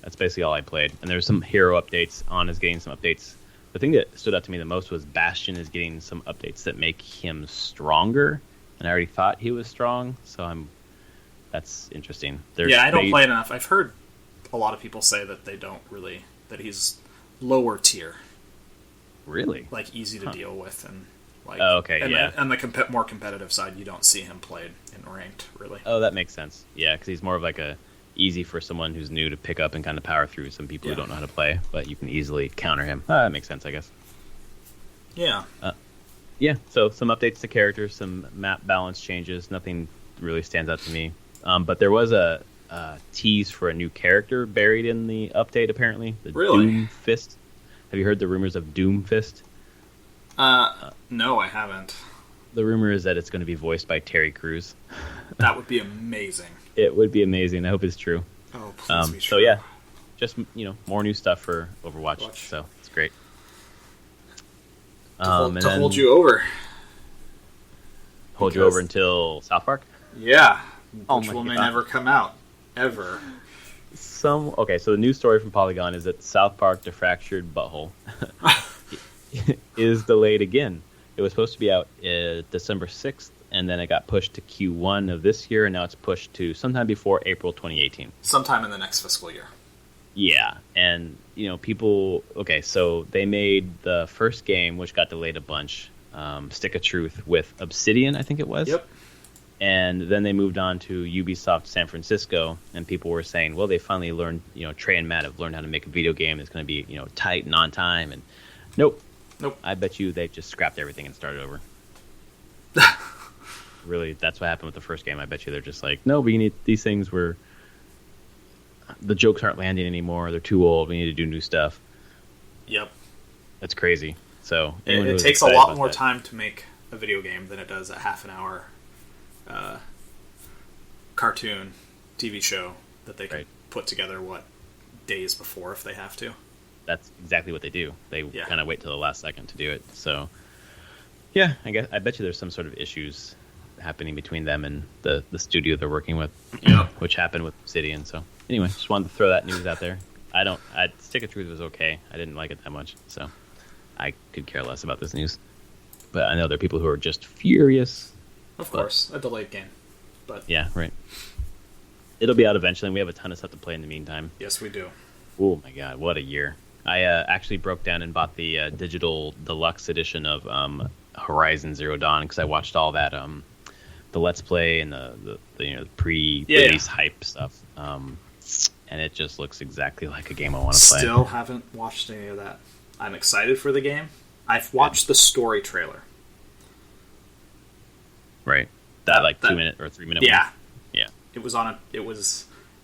That's basically all I played. And there's some hero updates. On is getting some updates. The thing that stood out to me the most was Bastion is getting some updates that make him stronger, and I already thought he was strong, so that's interesting. I don't play it enough. I've heard a lot of people say that that he's lower tier. Really? Like easy to deal with, and like on the more competitive side, you don't see him played in ranked, really. Oh, that makes sense. Yeah, because he's more of like a easy for someone who's new to pick up and kind of power through some people who don't know how to play, but you can easily counter him. That makes sense, I guess. Yeah. So some updates to characters, some map balance changes. Nothing really stands out to me. But there was a tease for a new character buried in the update, apparently. Really? Doom Fist. Have you heard the rumors of Doom Fist? No, I haven't. The rumor is that it's going to be voiced by Terry Crews. That would be amazing. It would be amazing. I hope it's true. Oh, please be true. So yeah, just more new stuff for Overwatch. So it's great. To hold you over. Hold you over until South Park? Yeah. Which may never come out. Ever. So the news story from Polygon is that South Park: The Fractured Butthole is delayed again. It was supposed to be out December 6th, and then it got pushed to Q1 of this year, and now it's pushed to sometime before April 2018. Sometime in the next fiscal year. Yeah, and people... Okay, so they made the first game, which got delayed a bunch, Stick of Truth, with Obsidian, I think it was. Yep. And then they moved on to Ubisoft San Francisco, and people were saying, well, they finally learned, Trey and Matt have learned how to make a video game that's going to be, tight and on time, and nope. I bet you they just scrapped everything and started over. Really, that's what happened with the first game. I bet you they're just like, no, we need these things where the jokes aren't landing anymore. They're too old. We need to do new stuff. Yep. That's crazy. So it takes a lot more time to make a video game than it does a half an hour cartoon TV show that they can put together days before if they have to. That's exactly what they do. They kind of wait till the last second to do it. So yeah, I bet you there's some sort of issues happening between them and the studio they're working with, which happened with Obsidian. So anyway, just wanted to throw that news out there. Stick of Truth was okay. I didn't like it that much, so I could care less about this news. But I know there are people who are just furious. Of course, a delayed game. But yeah, right. It'll be out eventually, and we have a ton of stuff to play in the meantime. Yes, we do. Oh my god, what a year. I actually broke down and bought the digital deluxe edition of Horizon Zero Dawn because I watched all that the Let's Play and the pre-release hype stuff, and it just looks exactly like a game I want to play. Still haven't watched any of that. I'm excited for the game. I've watched the story trailer. Right, that 2-minute or 3-minute. Yeah, one? Yeah. It was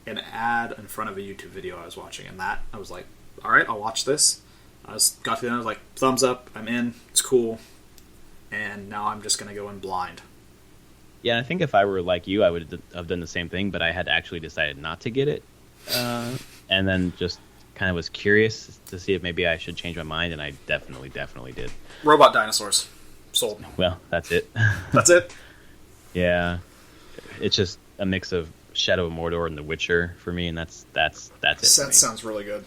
an ad in front of a YouTube video I was watching, and that I was like, all right, I'll watch this. Got to the end, I was like, thumbs up, I'm in, it's cool. And now I'm just going to go in blind. Yeah, I think if I were like you, I would have done the same thing, but I had actually decided not to get it. And then just kind of was curious to see if maybe I should change my mind, and I definitely did. Robot dinosaurs. Sold. Well, that's it. That's it? Yeah. It's just a mix of Shadow of Mordor and The Witcher for me, and that's it. That sounds really good.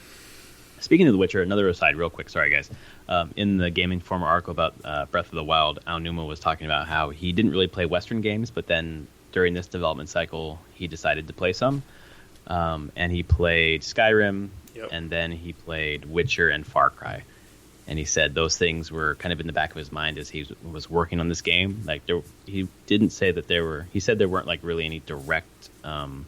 Speaking of The Witcher, another aside real quick, sorry guys. In the Game Informer article about Breath of the Wild, Aonuma was talking about how he didn't really play Western games, but then during this development cycle, he decided to play some. And he played Skyrim, and then he played Witcher and Far Cry. And he said those things were kind of in the back of his mind as he was working on this game. Like he didn't say that there were. He said there weren't like really any direct kind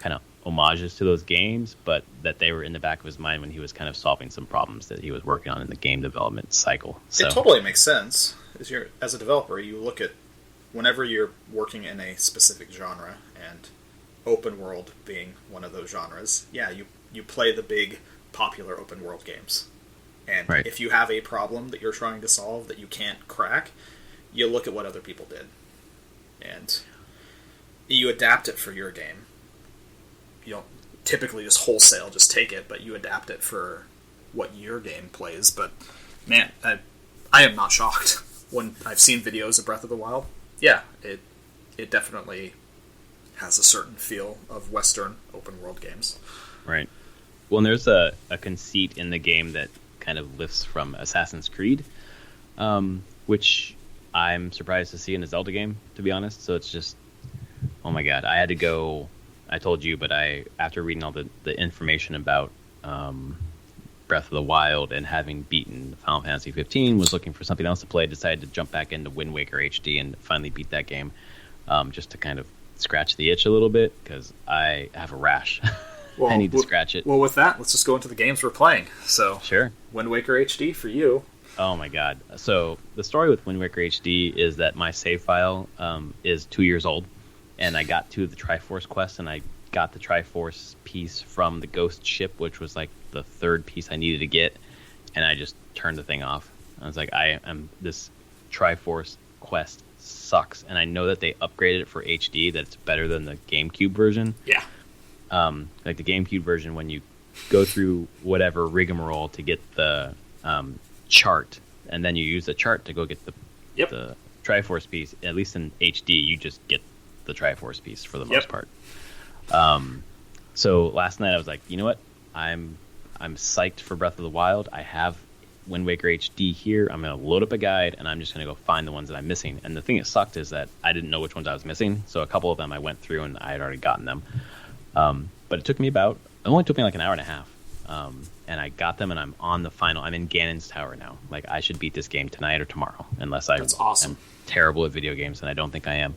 of homages to those games, but that they were in the back of his mind when he was kind of solving some problems that he was working on in the game development cycle. So it totally makes sense. As a developer, you look at whenever you're working in a specific genre, and open world being one of those genres. Yeah, you play the big popular open world games. And if you have a problem that you're trying to solve that you can't crack, you look at what other people did. And you adapt it for your game. You don't typically just wholesale just take it, but you adapt it for what your game plays. But, man, I am not shocked when I've seen videos of Breath of the Wild. Yeah, it definitely has a certain feel of Western open world games. Right. Well, and there's a conceit in the game that kind of lifts from Assassin's Creed, which I'm surprised to see in a Zelda game, to be honest. So it's just, oh my god, I had to go. I told you, but after reading all the information about Breath of the Wild and having beaten Final Fantasy 15, was looking for something else to play, decided to jump back into Wind Waker HD and finally beat that game, just to kind of scratch the itch a little bit, because I have a rash. Well, I need to scratch it. Well, with that, let's just go into the games we're playing. So, sure. Wind Waker HD for you. Oh my god. So, the story with Wind Waker HD is that my save file is 2 years old, and I got to the Triforce quest, and I got the Triforce piece from the Ghost ship, which was like the third piece I needed to get, and I just turned the thing off. I was like, this Triforce quest sucks, and I know that they upgraded it for HD, that it's better than the GameCube version. Yeah. Like the GameCube version, when you go through whatever rigmarole to get the chart, and then you use the chart to go get the Triforce piece, at least in HD, you just get the Triforce piece for the most part. So last night I was like, you know what? I'm psyched for Breath of the Wild. I have Wind Waker HD here. I'm going to load up a guide, and I'm just going to go find the ones that I'm missing. And the thing that sucked is that I didn't know which ones I was missing, so a couple of them I went through, and I had already gotten them. But it only took me like an hour and a half. And I got them, and I'm on the final. I'm in Ganon's Tower now. Like, I should beat this game tonight or tomorrow, unless I'm terrible at video games, and I don't think I am.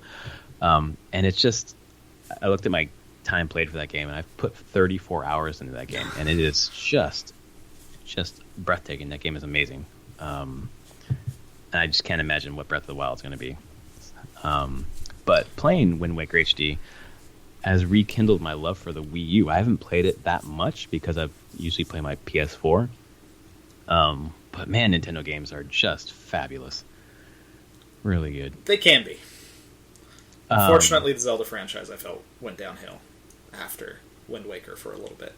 And it's just, I looked at my time played for that game, and I've put 34 hours into that game, and it is just breathtaking. That game is amazing. And I just can't imagine what Breath of the Wild is going to be. But playing Wind Waker HD has rekindled my love for the Wii U. I haven't played it that much because I usually play my PS4. But man, Nintendo games are just fabulous. Really good. They can be. Unfortunately, the Zelda franchise, I felt, went downhill after Wind Waker for a little bit.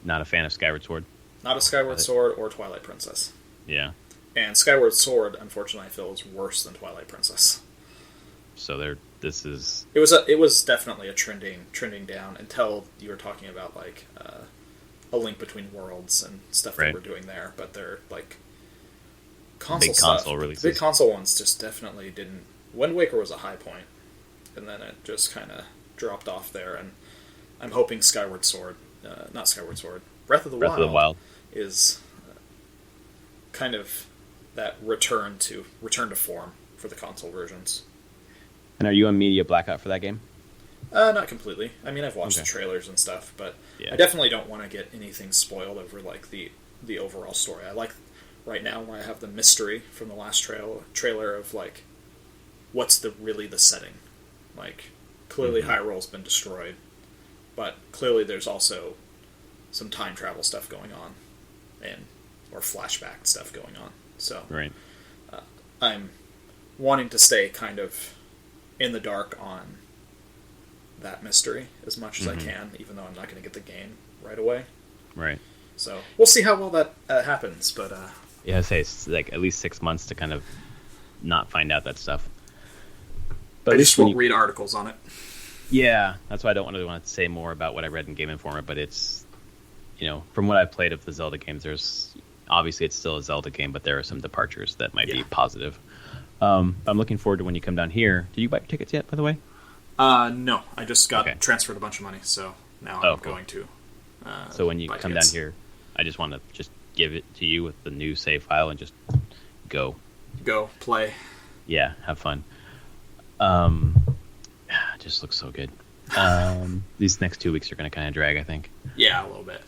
Not a fan of Skyward Sword? Not a Skyward Sword or Twilight Princess. Yeah. And Skyward Sword, unfortunately, I feel is worse than Twilight Princess. So this is... It was definitely a trending down until you were talking about like A Link Between Worlds and stuff that we're doing there. But they're like console stuff. Console releases. The big console ones just definitely didn't. Wind Waker was a high point, and then it just kind of dropped off there. And I'm hoping Skyward Sword, not Skyward Sword, Breath of the Wild is kind of that return to form for the console versions. And are you on media blackout for that game? Not completely. I mean, I've watched the trailers and stuff, but I definitely don't want to get anything spoiled over like the overall story. I like right now where I have the mystery from the last trailer of like what's really the setting. Like clearly Hyrule's been destroyed, but clearly there's also some time travel stuff going on, or flashback stuff going on. So I'm wanting to stay kind of in the dark on that mystery as much as I can, even though I'm not going to get the game right away. Right. So we'll see how well that happens. But yeah, I'd say it's like at least 6 months to kind of not find out that stuff. But I just won't read articles on it. Yeah, that's why I don't really want to say more about what I read in Game Informer. But it's, from what I've played of the Zelda games, obviously it's still a Zelda game, but there are some departures that might be positive. I'm looking forward to when you come down here. Did you buy your tickets yet, by the way? No, I just got transferred a bunch of money, so now I'm going to. So when you come down here, I just want to just give it to you with the new save file and just go play. Yeah, have fun. It just looks so good. These next 2 weeks are going to kind of drag, I think. Yeah, a little bit.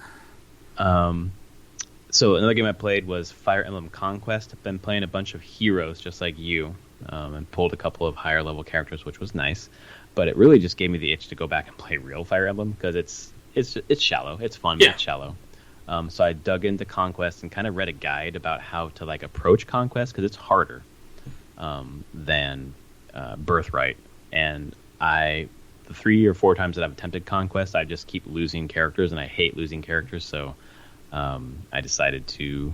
So another game I played was Fire Emblem Conquest. I've been playing a bunch of heroes just like you, and pulled a couple of higher level characters, which was nice. But it really just gave me the itch to go back and play real Fire Emblem because it's shallow. It's fun, but it's shallow. So I dug into Conquest and kind of read a guide about how to approach Conquest because it's harder than Birthright. And the 3 or 4 times that I've attempted Conquest, I just keep losing characters, and I hate losing characters. So I decided to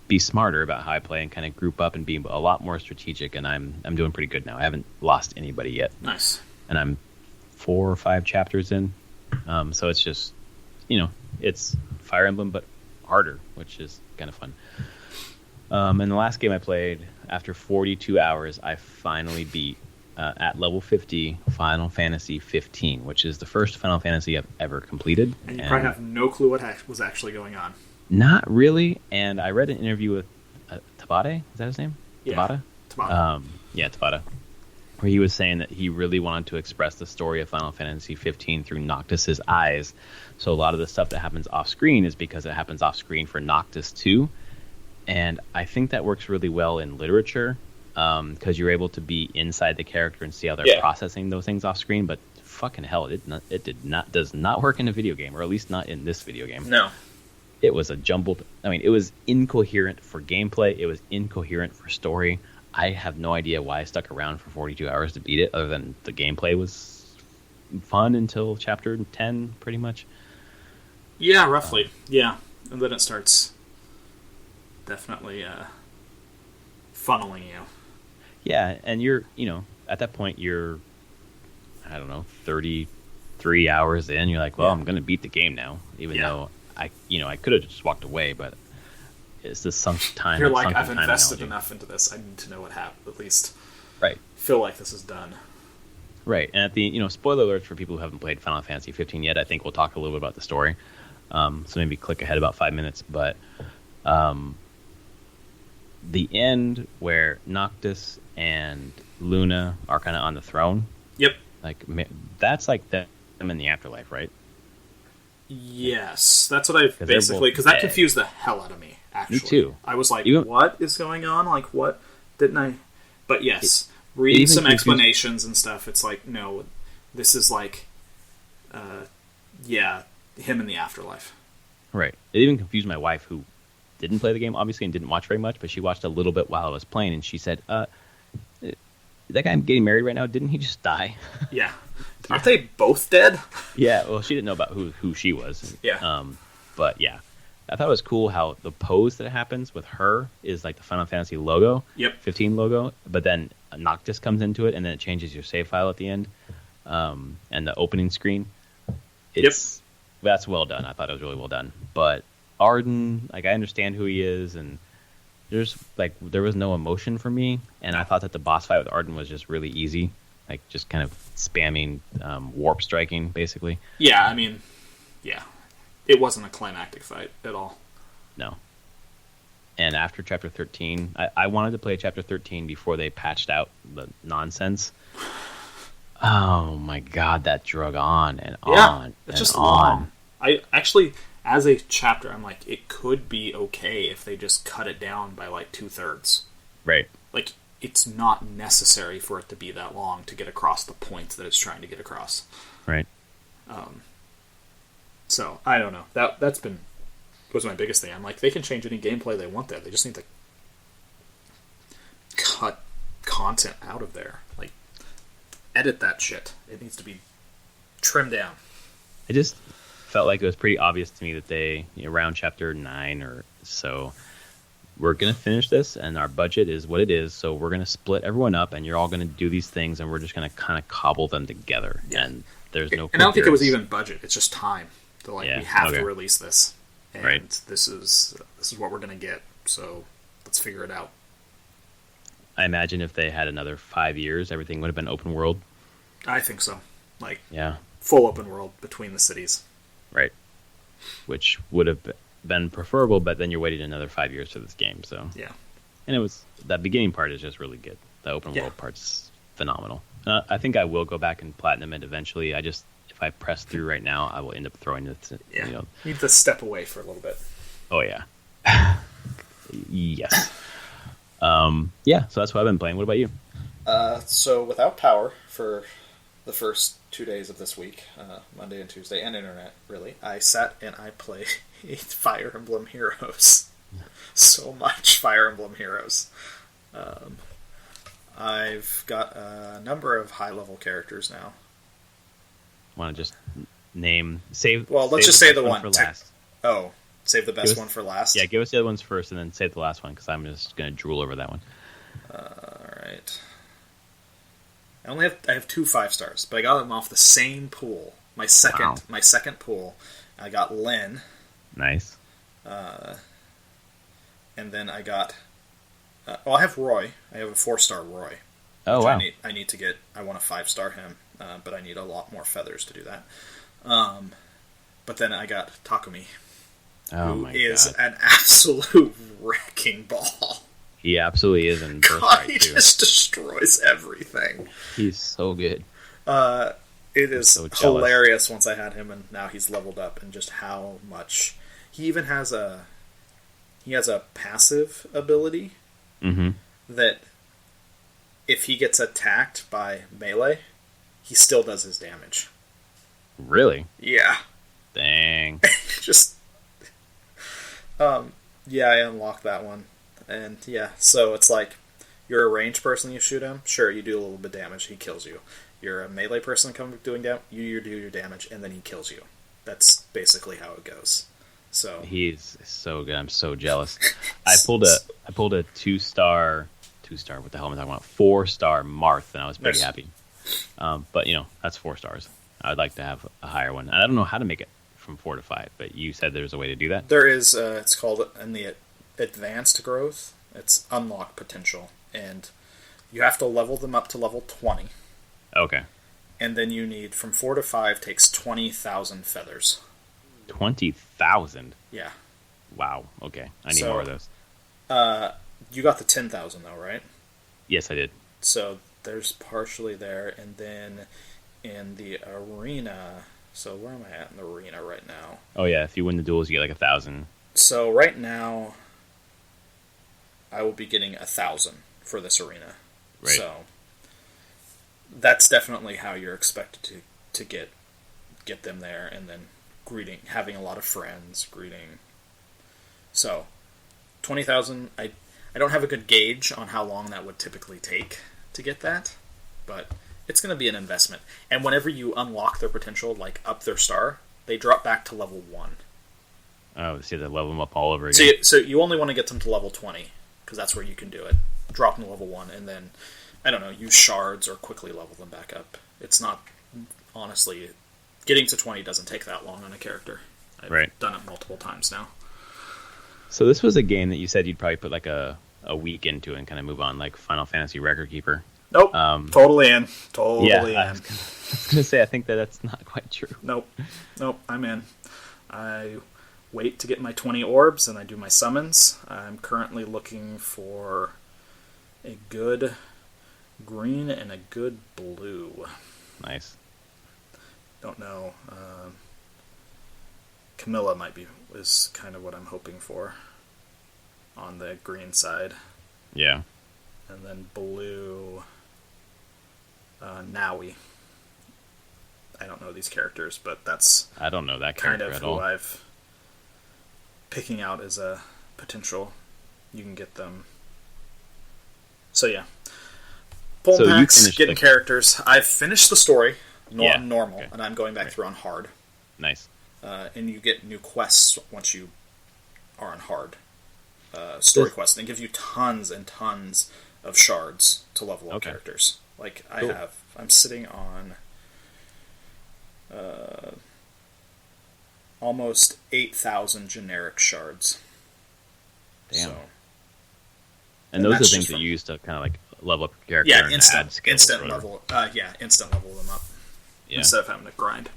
be smarter about how I play and kind of group up and be a lot more strategic. And I'm doing pretty good now. I haven't lost anybody yet. Nice. And I'm 4 or 5 chapters in. So it's just, it's Fire Emblem, but harder, which is kind of fun. And the last game I played, after 42 hours, I finally beat, at level 50, Final Fantasy 15, which is the first Final Fantasy I've ever completed. And you probably have no clue what was actually going on. Not really. And I read an interview with Tabata. Is that his name? Yeah. Tabata? Tabata. Where he was saying that he really wanted to express the story of Final Fantasy 15 through Noctis's eyes. So a lot of the stuff that happens off screen is because it happens off screen for Noctis too. And I think that works really well in literature because you're able to be inside the character and see how they're processing those things off screen. But fucking hell, it does not work in a video game, or at least not in this video game. No. It was it was incoherent for gameplay. It was incoherent for story. I have no idea why I stuck around for 42 hours to beat it, other than the gameplay was fun until chapter 10, pretty much. Yeah, roughly. Yeah. And then it starts definitely funneling you. Yeah, and you're, at that point, you're, 33 hours in. You're like, well, I'm going to beat the game now, even though I could have just walked away, but it's the sunk time. You're like, I've invested enough into this. I need to know what happened, at least. Right. Feel like this is done. Right, and at the, spoiler alerts for people who haven't played Final Fantasy 15 yet, I think we'll talk a little bit about the story. So maybe click ahead about 5 minutes, but the end where Noctis and Luna are kind of on the throne. Yep. That's like them in the afterlife, right? Yes, that's what I basically, because that confused the hell out of me, actually. Me too. I was like, what is going on? What didn't I? But yes, reading some explanations and stuff, it's like, no, this is like, him in the afterlife. Right. It even confused my wife, who didn't play the game, obviously, and didn't watch very much, but she watched a little bit while I was playing, and she said, that guy getting married right now, didn't he just die? Yeah. Aren't they both dead? Yeah, well, she didn't know about who she was. Yeah. But yeah, I thought it was cool how the pose that happens with her is like the Final Fantasy logo, 15 logo, but then Noctis comes into it, and then it changes your save file at the end, and the opening screen. That's well done. I thought it was really well done. But Arden, I understand who he is, and there was no emotion for me, and I thought that the boss fight with Arden was just really easy, just kind of spamming warp striking, basically. Yeah, it wasn't a climactic fight at all. No. And after Chapter 13, I wanted to play Chapter 13 before they patched out the nonsense. Oh my god, that drug on and on. It's just long. I actually, as a chapter, I'm like, it could be okay if they just cut it down by 2/3. Right. It's not necessary for it to be that long to get across the point that it's trying to get across. Right. So I don't know. That was my biggest thing. I'm like, they can change any gameplay they want there. They just need to cut content out of there. Edit that shit. It needs to be trimmed down. felt like it was pretty obvious to me that they, around chapter 9 or so, we're going to finish this, and our budget is what it is, so we're going to split everyone up, and you're all going to do these things, and we're just going to kind of cobble them together. Yeah. And there's no. And I don't think it was even budget; it's just time. We have to release this, and right. this is what we're going to get. So let's figure it out. I imagine if they had another 5 years, everything would have been open world. I think so. Full open world between the cities. Right. Which would have been preferable, but then you're waiting another 5 years for this game. So yeah. And that beginning part is just really good. The open world part's phenomenal. I think I will go back and platinum it eventually. If I press through right now, I will end up throwing it. You need to step away for a little bit. Oh yeah. Yes. So that's what I've been playing. What about you? So without power for the first 2 days of this week, Monday and Tuesday, and internet, really, I sat and I played Fire Emblem Heroes. So much Fire Emblem Heroes. I've got a number of high-level characters now. Want to just save... Well, let's just say the one for last. Save the best one for last? Yeah, give us the other ones first, and then save the last one, because I'm just going to drool over that one. Alright. I have 2 5-stars, but I got them off the same pool. My second pool, I got Lynn. Nice. And then I got... I have Roy. I have a 4-star Roy. Oh, wow. I want to 5-star him, but I need a lot more feathers to do that. But then I got Takumi. Who is an absolute wrecking ball. He absolutely is in God, he just destroys everything. He's so good. It is so hilarious once I had him, and now he's leveled up, and just how much... He even has a passive ability that if he gets attacked by melee, he still does his damage. Really? Yeah. Dang. Just... I unlocked that one. And, so it's like, you're a ranged person, you shoot him, sure, you do a little bit of damage, he kills you. You're a melee person doing damage, you do your damage, and then he kills you. That's basically how it goes. So he's so good, I'm so jealous. I pulled a 2-star, what the hell am I talking about? 4-star Marth, and I was pretty happy. But, that's 4 stars. I'd like to have a higher one. And I don't know how to make it from 4 to 5, but you said there's a way to do that? There is, it's called in the advanced growth. It's unlock potential, and you have to level them up to level 20. Okay. And then you need, from 4 to 5, takes 20,000 feathers. 20,000? Yeah. Wow, okay. I need more of those. You got the 10,000 though, right? Yes, I did. So there's partially there, and then in the arena... So where am I at in the arena right now? Oh yeah, if you win the duels, you get like 1,000. So right now, I will be getting 1,000 for this arena. Right. So that's definitely how you're expected to get them there, and then having a lot of friends, greeting. So 20,000. I don't have a good gauge on how long that would typically take to get that, but it's going to be an investment. And whenever you unlock their potential, like up their star, they drop back to level 1. Oh, so you have to level them up all over again. So you only want to get them to level 20, because that's where you can do it. Drop them to level 1, and then, I don't know, use shards or quickly level them back up. It's not, honestly, getting to 20 doesn't take that long on a character. I've done it multiple times now. So this was a game that you said you'd probably put like a week into and kind of move on, like Final Fantasy Record Keeper. Nope. Totally in. Totally in. I was going to say, I think that's not quite true. Nope, I'm in. I wait to get my 20 orbs, and I do my summons. I'm currently looking for a good green and a good blue. Nice. Don't know. Camilla is kind of what I'm hoping for on the green side. Yeah. And then blue, Naui. I don't know these characters, but that's I don't know that character kind of at who all. I've picking out as a potential. You can get them. So yeah, pulling packs, getting characters. I've finished the story, normal, okay. and I'm going back through on hard. Nice. and you get new quests once you are on hard story quests. And it gives you tons and tons of shards to level up characters. Like, I'm sitting on almost 8,000 generic shards. Damn. So, and those are things that you use to kind of like level up your character and add skills. Instant level them up instead of having to grind.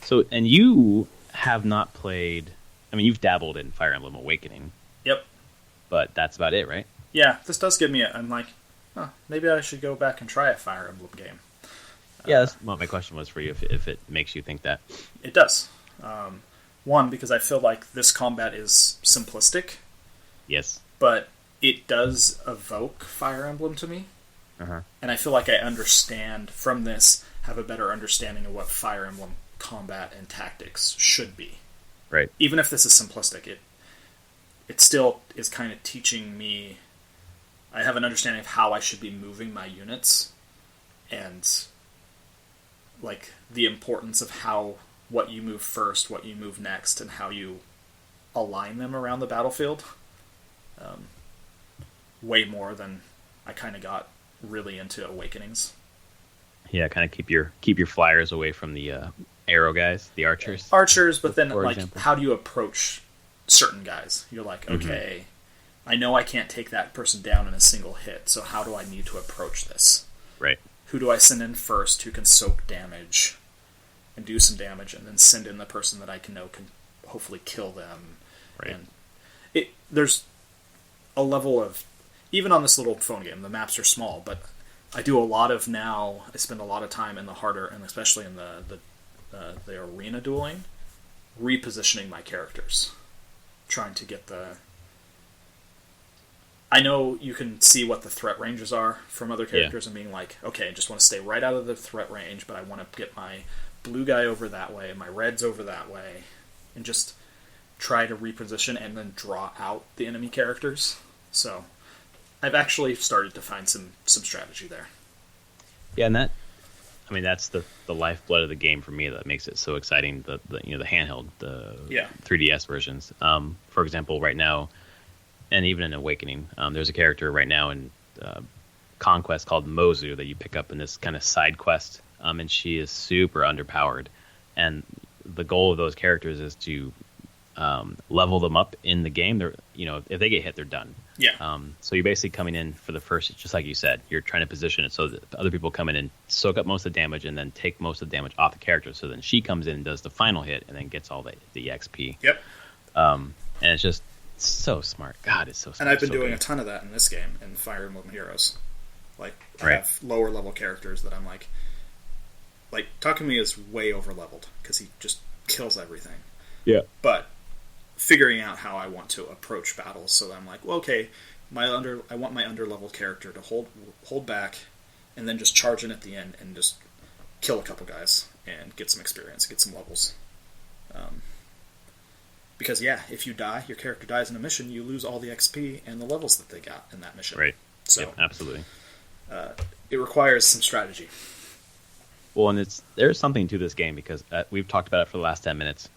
So, and you have not played... I mean, you've dabbled in Fire Emblem Awakening. Yep. But that's about it, right? Yeah, this does give me I'm like, maybe I should go back and try a Fire Emblem game. Yeah, that's what my question was for you, if it makes you think that. It does. One, because I feel like this combat is simplistic. Yes. But it does evoke Fire Emblem to me. Uh-huh. And I feel like I understand from this, have a better understanding of what Fire Emblem combat and tactics should be. Right. Even if this is simplistic, it still is kind of teaching me... I have an understanding of how I should be moving my units, and like the importance of what you move first, what you move next, and how you align them around the battlefield. Way more than I kind of got really into Awakenings. Yeah, kind of keep your flyers away from the arrow guys, the archers. But then like, example. How do you approach certain guys? You're like, okay, I know I can't take that person down in a single hit, so how do I need to approach this? Right. Who do I send in first who can soak damage and do some damage, and then send in the person that I can hopefully kill them? Right. And there's a level of... Even on this little phone game, the maps are small, but I do a lot of now... I spend a lot of time in the harder, and especially in the arena dueling, repositioning my characters. Trying to get the... I know you can see what the threat ranges are from other characters and being like, okay, I just want to stay right out of the threat range, but I want to get my blue guy over that way, my reds over that way, and just try to reposition and then draw out the enemy characters. So I've actually started to find some strategy there. Yeah, and that's the lifeblood of the game for me that makes it so exciting. The handheld, the 3DS versions. For example, right now, and even in Awakening, there's a character right now in Conquest called Mozu that you pick up in this kind of side quest, and she is super underpowered. And the goal of those characters is to level them up in the game. They're, if they get hit, they're done. Yeah. So you're basically coming in for the first, just like you said, you're trying to position it so that other people come in and soak up most of the damage and then take most of the damage off the character. So then she comes in and does the final hit and then gets all the XP. Yep. And it's just so smart. God, it's so smart. And I've been doing a ton of that in this game, in Fire Emblem Heroes. Like, I have lower level characters that I'm like Takumi is way over leveled because he just kills everything. Yeah. But figuring out how I want to approach battles, so that I'm like, well, okay, I want my under-leveled character to hold back, and then just charge in at the end and just kill a couple guys and get some experience, get some levels. Because if you die, your character dies in a mission, you lose all the XP and the levels that they got in that mission. Right. So yep, absolutely. It requires some strategy. Well, and there's something to this game because we've talked about it for the last 10 minutes,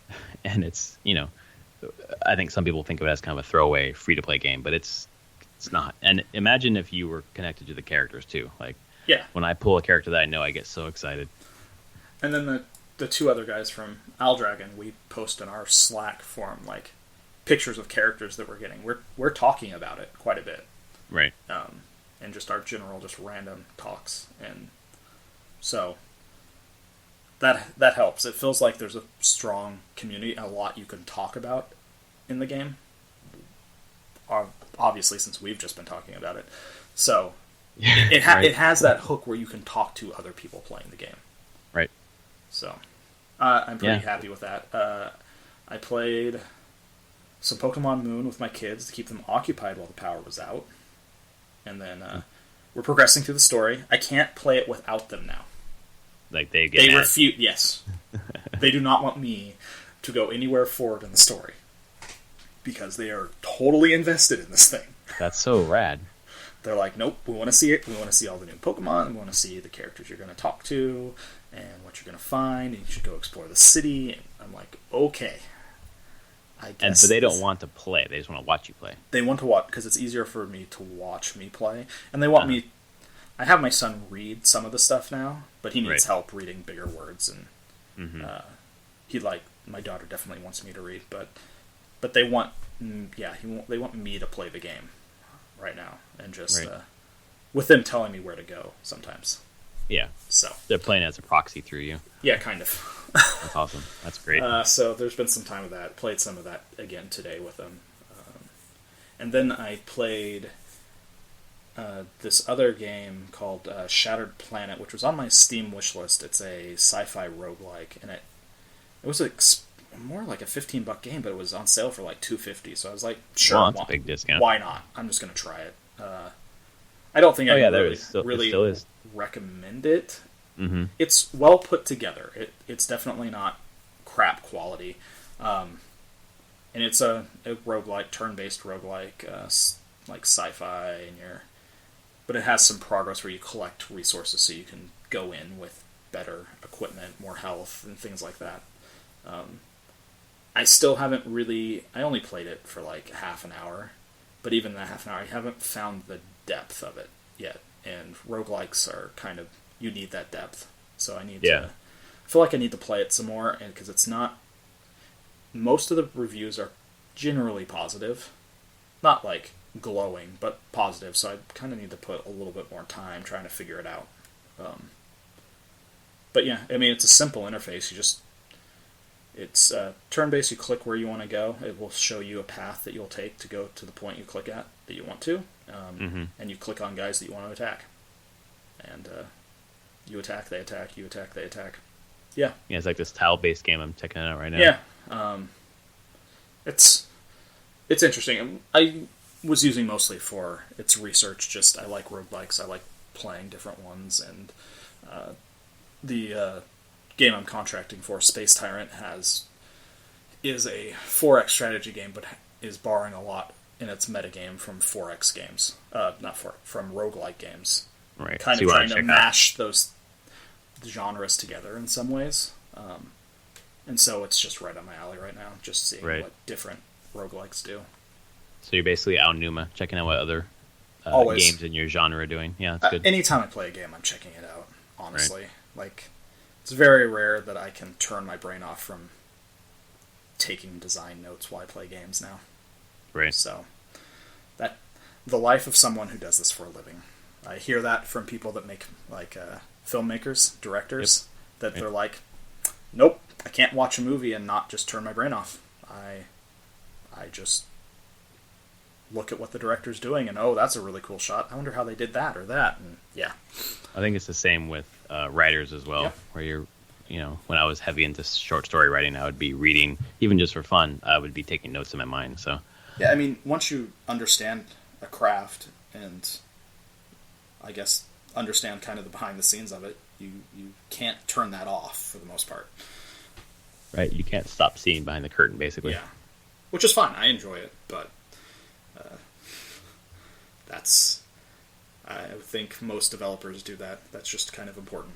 and it's I think some people think of it as kind of a throwaway, free-to-play game, but it's not. And imagine if you were connected to the characters, too. Like, when I pull a character that I know, I get so excited. And then the two other guys from Aldragon, we post in our Slack forum, like, pictures of characters that we're getting. We're talking about it quite a bit. Right. And just our general, just random talks. And so... That helps. It feels like there's a strong community, a lot you can talk about in the game. Obviously, since we've just been talking about it. So, it has that hook where you can talk to other people playing the game. Right. So, I'm pretty happy with that. I played some Pokemon Moon with my kids to keep them occupied while the power was out. And then we're progressing through the story. I can't play it without them now. Like they refute. Yes, they do not want me to go anywhere forward in the story because they are totally invested in this thing. That's so rad. They're like, nope, we want to see it. We want to see all the new Pokemon. We want to see the characters you're going to talk to and what you're going to find. And you should go explore the city. And I'm like, okay. I guess. But they don't want to play. They just want to watch you play. They want to watch because it's easier for me to watch me play. And they want me... I have my son read some of the stuff now, but he needs help reading bigger words. And my daughter definitely wants me to read. But they want... they want me to play the game right now, and just with them telling me where to go sometimes. Yeah. So they're playing as a proxy through you. Yeah, kind of. That's awesome. That's great. So there's been some time with that. Played some of that again today with them. And then I played this other game called Shattered Planet, which was on my Steam wishlist. It's a sci-fi roguelike, and it was more like a $15 game, but it was on sale for like $2.50. So I was like, sure, well, that's a big discount. Why not? I'm just going to try it. I don't think I really recommend it. Mm-hmm. It's well put together. It's definitely not crap quality. And it's a roguelike, turn-based roguelike, like sci-fi, but it has some progress where you collect resources so you can go in with better equipment, more health, and things like that. I still haven't really... I only played it for like half an hour, but even that half an hour, I haven't found the depth of it yet. And roguelikes are kind of... You need that depth. So I need to... I feel like I need to play it some more, because it's not... Most of the reviews are generally positive. Not like glowing, but positive, so I kind of need to put a little bit more time trying to figure it out. But yeah, I mean, it's a simple interface. It's turn-based. You click where you want to go. It will show you a path that you'll take to go to the point you click at that you want to. And you click on guys that you want to attack. And you attack, they attack, you attack, they attack. Yeah. Yeah, it's like this tile-based game. I'm checking it out right now. Yeah. It's interesting. I was using mostly for its research. Just I like roguelikes. I like playing different ones. And the game I'm contracting for, Space Tyrant, is a 4X strategy game, but is borrowing a lot in its metagame from 4X games. From roguelike games. Right. Kind of trying to mash those genres together in some ways. And so it's just right on my alley right now, just seeing what different roguelikes do. So you're basically Aonuma, checking out what other games in your genre are doing. Yeah, that's good. Anytime I play a game, I'm checking it out, honestly. Like, it's very rare that I can turn my brain off from taking design notes while I play games now. Right. So, the life of someone who does this for a living. I hear that from people that make, like, filmmakers, directors, that they're like, nope, I can't watch a movie and not just turn my brain off. I just look at what the director's doing and, oh, that's a really cool shot. I wonder how they did that or that. And yeah. I think it's the same with writers as well, where you're, when I was heavy into short story writing, I would be reading, even just for fun, I would be taking notes in my mind. So yeah, I mean, once you understand a craft and I guess understand kind of the behind the scenes of it, you can't turn that off for the most part. Right, you can't stop seeing behind the curtain, basically. Yeah, which is fun. I enjoy it, but I think most developers do that. That's just kind of important.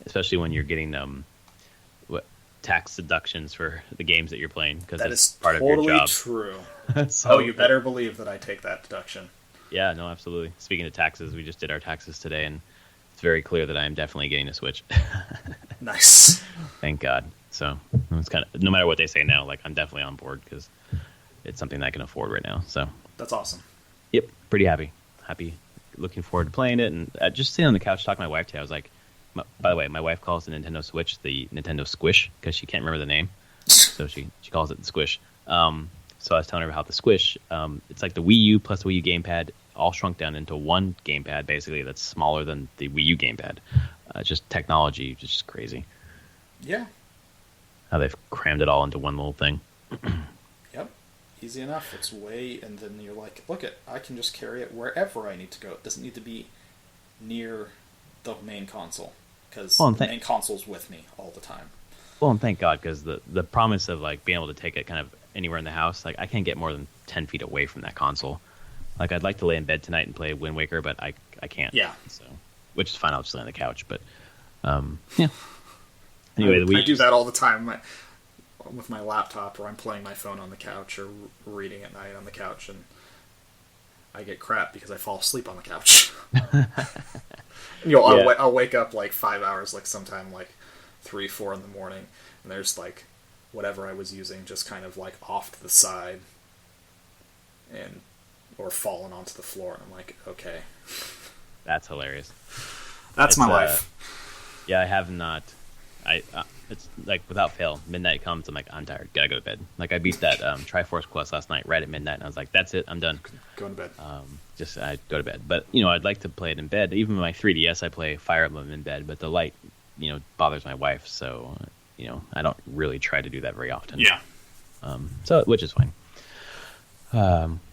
Especially when you're getting tax deductions for the games that you're playing, because that's part of your job. True. So, you better believe that I take that deduction. Yeah, no, absolutely. Speaking of taxes, we just did our taxes today, and it's very clear that I am definitely getting a Switch. Nice. Thank God. So it's kind of, no matter what they say now, like, I'm definitely on board because it's something that I can afford right now. So that's awesome. Yep, pretty happy. Looking forward to playing it, and just sitting on the couch talking to my wife today. I was like, by the way, my wife calls the Nintendo Switch the Nintendo Squish because she can't remember the name, so she calls it the Squish. So I was telling her about the Squish. It's like the Wii U plus the Wii U gamepad, all shrunk down into one gamepad, basically, that's smaller than the Wii U gamepad. Just technology, just crazy. Yeah. How they've crammed it all into one little thing. Yep. Easy enough. It's and then you're like, look, I can just carry it wherever I need to go. It doesn't need to be near the main console, because the main console's with me all the time. Well, and thank God, because the promise of like being able to take it kind of anywhere in the house, like I can't get more than 10 feet away from that console. Like, I'd like to lay in bed tonight and play Wind Waker, but I can't. Yeah. So, which is fine. I'll just lay on the couch. But yeah. Anyway, I do that all the time with my laptop, or I'm playing my phone on the couch or reading at night on the couch, and I get crap because I fall asleep on the couch. I'll wake up like 5 hours, like sometime like 3, 4 in the morning, and there's like whatever I was using just kind of like off to the side or fallen onto the floor, and I'm like, okay. That's hilarious. That's my life. Yeah, I have not. It's like without fail, midnight comes, I'm like, I'm tired, gotta go to bed. Like I beat that Triforce Quest last night right at midnight, and I was like, that's it, I'm done. Go to bed. I go to bed. But I'd like to play it in bed. Even with my 3DS, I play Fire Emblem in bed, but the light, bothers my wife, so I don't really try to do that very often. Yeah. So which is fine.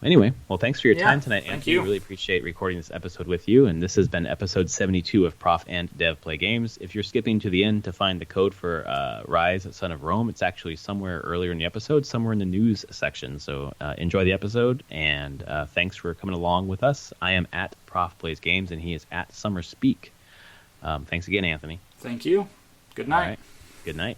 Anyway, well, thanks for your time tonight, Thank Anthony. you. Really appreciate recording this episode with you. And this has been episode 72 of Prof and Dev Play Games. If you're skipping to the end to find the code for Rise, Son of Rome, it's actually somewhere earlier in the episode, somewhere in the news section. So enjoy the episode, and thanks for coming along with us. I am at Prof Plays Games, and he is at Summer Speak. Thanks again, Anthony. Thank you. Good night. All right. Good night.